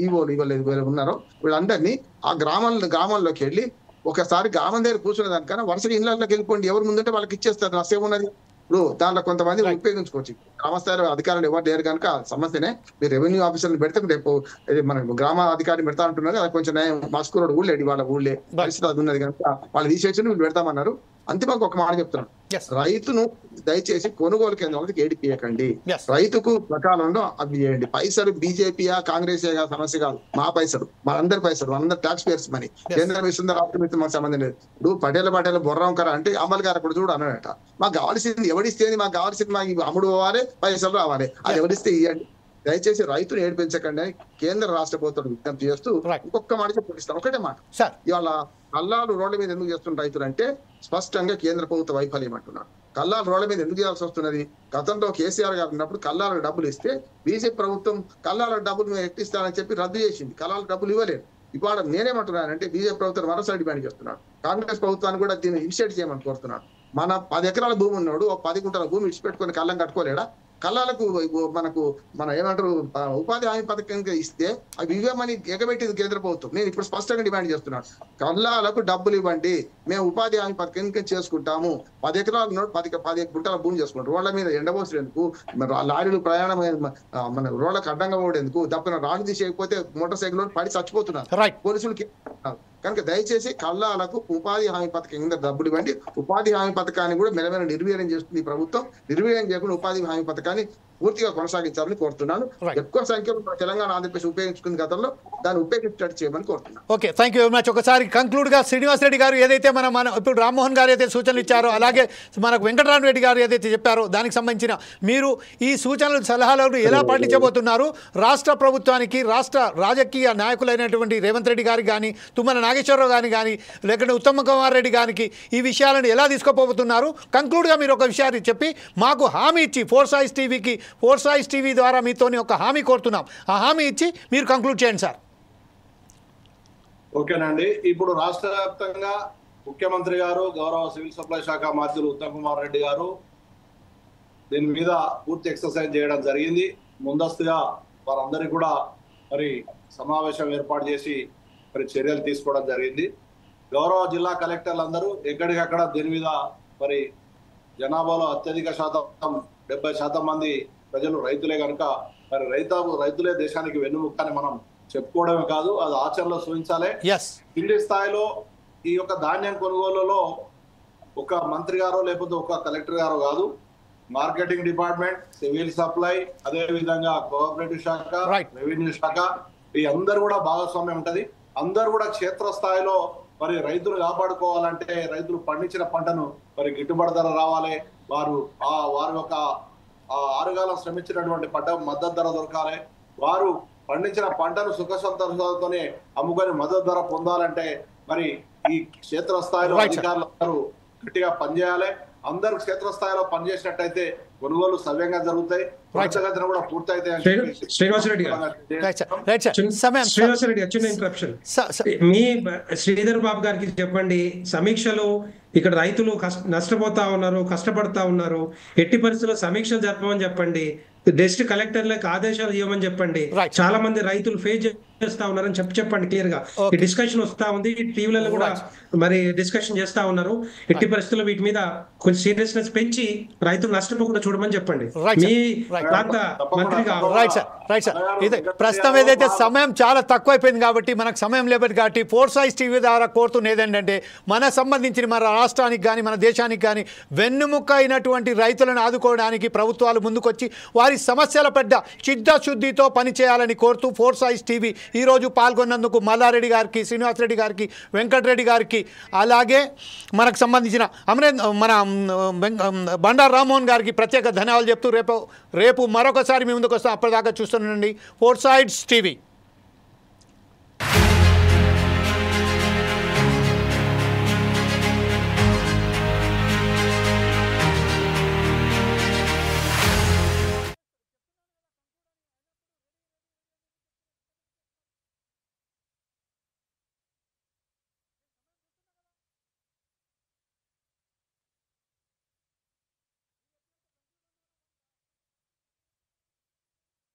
ఇవ్వలేదు ఉన్నారో వీళ్ళందరినీ ఆ గ్రామాల్లోకి వెళ్ళి ఒకసారి గ్రామం దగ్గర కూర్చునే దానికన్నా వరుసగా ఇళ్ళకి వెళ్ళిపోండి. ఎవరు ముందుంటే వాళ్ళకి ఇచ్చేస్తారు, నష్టం ఉన్నది. ఇప్పుడు దాంట్లో కొంతమంది ఉపయోగించుకోవచ్చు. గ్రామస్థాయి అధికారులు ఎవరు లేరు కనుక సమస్యనే. మీరు రెవెన్యూ ఆఫీసర్ని పెడితే రేపు మన గ్రామ అధికారిని పెడతా అంటున్నారు, అది కొంచెం మాస్కూరోడు ఊళ్ళేడి వాళ్ళ ఊళ్ళే పరిస్థితి అది ఉన్నది కనుక వాళ్ళు తీసేసి వీళ్ళు పెడతామన్నారు. అంతిమంగా ఒక మాట చెప్తున్నాను, రైతును దయచేసి కొనుగోలు కేంద్రాలకు ఏడిపియకండి. రైతుకు సకాలంలో అవి చేయండి. పైసలు బీజేపీయా కాంగ్రెస్ సమస్య కాదు, మా పైసలు, మనందరి పైసలు, మనందరి ట్యాక్స్ పేయర్స్ మనీ. కేంద్రం ఇస్తుంది, రాష్ట్రం ఇస్తుంది, మాకు సంబంధం లేదు. ఇప్పుడు పటేల బొర్రం కర అంటే అమలు గారు అప్పుడు చూడు అన్నాడట, మాకు కావాల్సింది ఎవరిస్తేది, మాకు కావాల్సింది మాకు అమ్ముడు పోవాలి, పైసలు రావాలి, అది ఎవరిస్తే ఇవ్వండి. దయచేసి రైతును ఏడిపించకండి అని కేంద్ర రాష్ట్ర ప్రభుత్వం విజ్ఞప్తి చేస్తూ ఇంకొక మాట చెప్పిస్తాను. ఒకటే మాట, ఇవాళ కల్లాలు రోడ్ల మీద ఎందుకు చేస్తున్న రైతులు అంటే స్పష్టంగా కేంద్ర ప్రభుత్వ వైఫల్యం అంటున్నారు. కల్లాలు రోడ్ల మీద ఎందుకు చేయాల్సి వస్తున్నది? గతంలో కేసీఆర్ గారు ఉన్నప్పుడు కల్లాలకు డబ్బులు ఇస్తే బీజేపీ ప్రభుత్వం కల్లాలకు డబ్బులు ఎట్టిస్తానని చెప్పి రద్దు చేసింది, కల్లాలకు డబ్బులు ఇవ్వలేదు. ఇవాళ నేనేమంటున్నానంటే బీజేపీ ప్రభుత్వం మరోసారి డిమాండ్ చేస్తున్నాడు, కాంగ్రెస్ ప్రభుత్వాన్ని కూడా దీన్ని ఇనిషియేట్ చేయమని కోరుతున్నాడు. మన 10 ఎకరాల భూమి ఉన్నాడు, 10 గుంటల భూమి ఇచ్చిపెట్టుకొని కళ్ళం కట్టుకోలేడా? కళ్ళాలకు మన ఏమంటారు ఉపాధి హామీ పథకం ఇస్తే అవి ఇవ్వమని ఎగబెట్టింది కేంద్ర ప్రభుత్వం. నేను ఇప్పుడు స్పష్టంగా డిమాండ్ చేస్తున్నాను, కళ్ళాలకు డబ్బులు ఇవ్వండి, మేము ఉపాధి హామీ పథకం చేసుకుంటాము. 10 ఎకరాలు 10 గుంటల భూమి చేసుకుంటాం. రోడ్ల మీద ఎండబోసేందుకు, లారీలు ప్రయాణం మన రోడ్లకు అడ్డంగా పోవడేందుకు, తప్పిన రాళ్ళు తీసేయకపోతే మోటార్ సైకిల్ పడి చచ్చిపోతున్నారు పోలీసులకి. కనుక దయచేసి కల్లాలకు ఉపాధి హామీ పథకం కింద డబ్బులు ఇవ్వండి. ఉపాధి హామీ పథకాన్ని కూడా మెల్లమెల్ల నిర్వీర్యం చేస్తుంది ఈ ప్రభుత్వం. నిర్వీర్యం చేయకుండా ఉపాధి హామీ పథకాన్ని పూర్తిగా కొనసాగించాలని కోరుతున్నాను. ఎక్కువ సంఖ్యలో తెలంగాణ ఆంధ్రప్రదేశ్ ఉపయోగించుకున్న గతంలో దాన్ని ఉపయోగించేటట్టు చేయమని కోరుతున్నాను. Okay, thank you very much. ఒకసారి కంక్లూడ్గా శ్రీనివాస్ రెడ్డి గారు ఏదైతే మన ఇప్పుడు రామ్మోహన్ గారు అయితే సూచనలు ఇచ్చారో, అలాగే మనకు వెంకటరామ రెడ్డి గారు ఏదైతే చెప్పారో దానికి సంబంధించిన మీరు ఈ సూచనలు సలహాలను ఎలా పాటించబోతున్నారు? రాష్ట్ర ప్రభుత్వానికి, రాష్ట్ర రాజకీయ నాయకులైనటువంటి రేవంత్ రెడ్డి గారికి కానీ, తుమ్మల నాగేశ్వరరావు గారిని కానీ, లేకుంటే ఉత్తమ్ కుమార్ రెడ్డి గారికి ఈ విషయాలను ఎలా తీసుకోబోతున్నారు? కంక్లూడ్గా మీరు ఒక విషయాన్ని చెప్పి మాకు హామీ ఇచ్చి ఫోర్స్ ఐస్ టీవీ ద్వారా మీతోని ఒక హామీ కోరుతున్నాం. ఆ హామీ ఇచ్చి మీరు కంక్లూడ్ చేయండి సార్. ఓకేనండి. ఇప్పుడు రాష్ట్ర వ్యాప్తంగా ముఖ్యమంత్రి గారు, గౌరవ సివిల్ సప్లై శాఖ మంత్రులు ఉత్తమ్ కుమార్ రెడ్డి గారు దీని మీద పూర్తి ఎక్సర్సైజ్ చేయడం జరిగింది. ముందస్తుగా వారందరికీ కూడా మరి సమావేశం ఏర్పాటు చేసి మరి చర్యలు తీసుకోవడం జరిగింది. గౌరవ జిల్లా కలెక్టర్లందరూ ఎక్కడికక్కడ దీని మీద మరి జనాభాలో అత్యధిక శాతం 70% మంది ప్రజలు రైతులే కనుక మరి రైతులే దేశానికి వెన్నుముక్క అని మనం చెప్పుకోవడమే కాదు, అది ఆచరణలో చూపించాలి. కింది స్థాయిలో ఈ యొక్క ధాన్యం కొనుగోలులో ఒక మంత్రి గారో లేకపోతే ఒక కలెక్టర్ గారో కాదు, మార్కెటింగ్ డిపార్ట్మెంట్, సివిల్ సప్లై, అదే విధంగా కోఆపరేటివ్ శాఖ, రెవెన్యూ శాఖ, ఈ అందరూ కూడా భాగస్వామ్యం ఉంటది. అందరూ కూడా క్షేత్రస్థాయిలో మరి రైతులు కాపాడుకోవాలంటే రైతులు పండించిన పంటను మరి గిట్టుబాటు ధర రావాలి, వారి యొక్క ఆరుగాలం శ్రమించినటువంటి పంట మద్దతు ధర దొరకాలి, వారు పండించిన పంటను సుఖ సంతోషాలతోనే అమ్ముకొని మద్దతు ధర పొందాలంటే మరి ఈ క్షేత్రస్థాయిలో అధికారులు గట్టిగా పనిచేయాలి. అందరూ క్షేత్రస్థాయిలో పనిచేసినట్టయితే కొనుగోలు సవ్యంగా జరుగుతాయి, కూడా పూర్తయితాయి. శ్రీనివాసరెడ్డి మీ శ్రీధర్ బాబు గారికి చెప్పండి, సమీక్షలు ఇక్కడ రైతులు నష్టపోతా ఉన్నారు, కష్టపడతా ఉన్నారు, ఎట్టి పరిస్థితుల్లో సమీక్షలు జరపమని చెప్పండి. డిస్ట్రిక్ట్ కలెక్టర్లకు ఆదేశాలు ఇవ్వమని చెప్పండి. చాలా మంది రైతులు ఫేస్ చేస్తా ఉన్నారని చెప్పండి క్లియర్ గా. ఈ డిస్కషన్ వస్తా ఉంది, టీవీలలో కూడా మరి డిస్కషన్ చేస్తా ఉన్నారు. ఎట్టి పరిస్థితుల్లో వీటి మీద కొంచెం సీరియస్నెస్ పెంచి రైతులు నష్టపోకుండా చూడమని చెప్పండి. మీ ప్రాంత మంత్రిగా ప్రస్తుతం ఏదైతే సమయం చాలా తక్కువైపోయింది కాబట్టి మనకు సమయం లేబట్టి కాబట్టి ఫోర్స్ ఐస్ టీవీ ద్వారా కోరుతున్నది ఏంటంటే మన సంబంధించిన మన రాష్ట్రానికి కానీ మన దేశానికి కానీ వెన్నుముక్క అయినటువంటి రైతులను ఆదుకోవడానికి ప్రభుత్వాలు ముందుకొచ్చి వారి సమస్యల పట్ల చిత్తశుద్ధితో పనిచేయాలని కోరుతూ ఫోర్స్ ఐస్ టీవీ ఈరోజు పాల్గొన్నందుకు మల్లారెడ్డి గారికి, శ్రీనివాసరెడ్డి గారికి, వెంకటరెడ్డి గారికి, అలాగే మనకు సంబంధించిన మన బండారు రామ్మోహన్ గారికి ప్రత్యేక ధన్యవాదాలు చెప్తూ రేపు మరొకసారి మీ ముందుకు వస్తాం. అప్పటిదాకా చూస్తుండండి ఫోర్స్ ఐస్ టీవీ.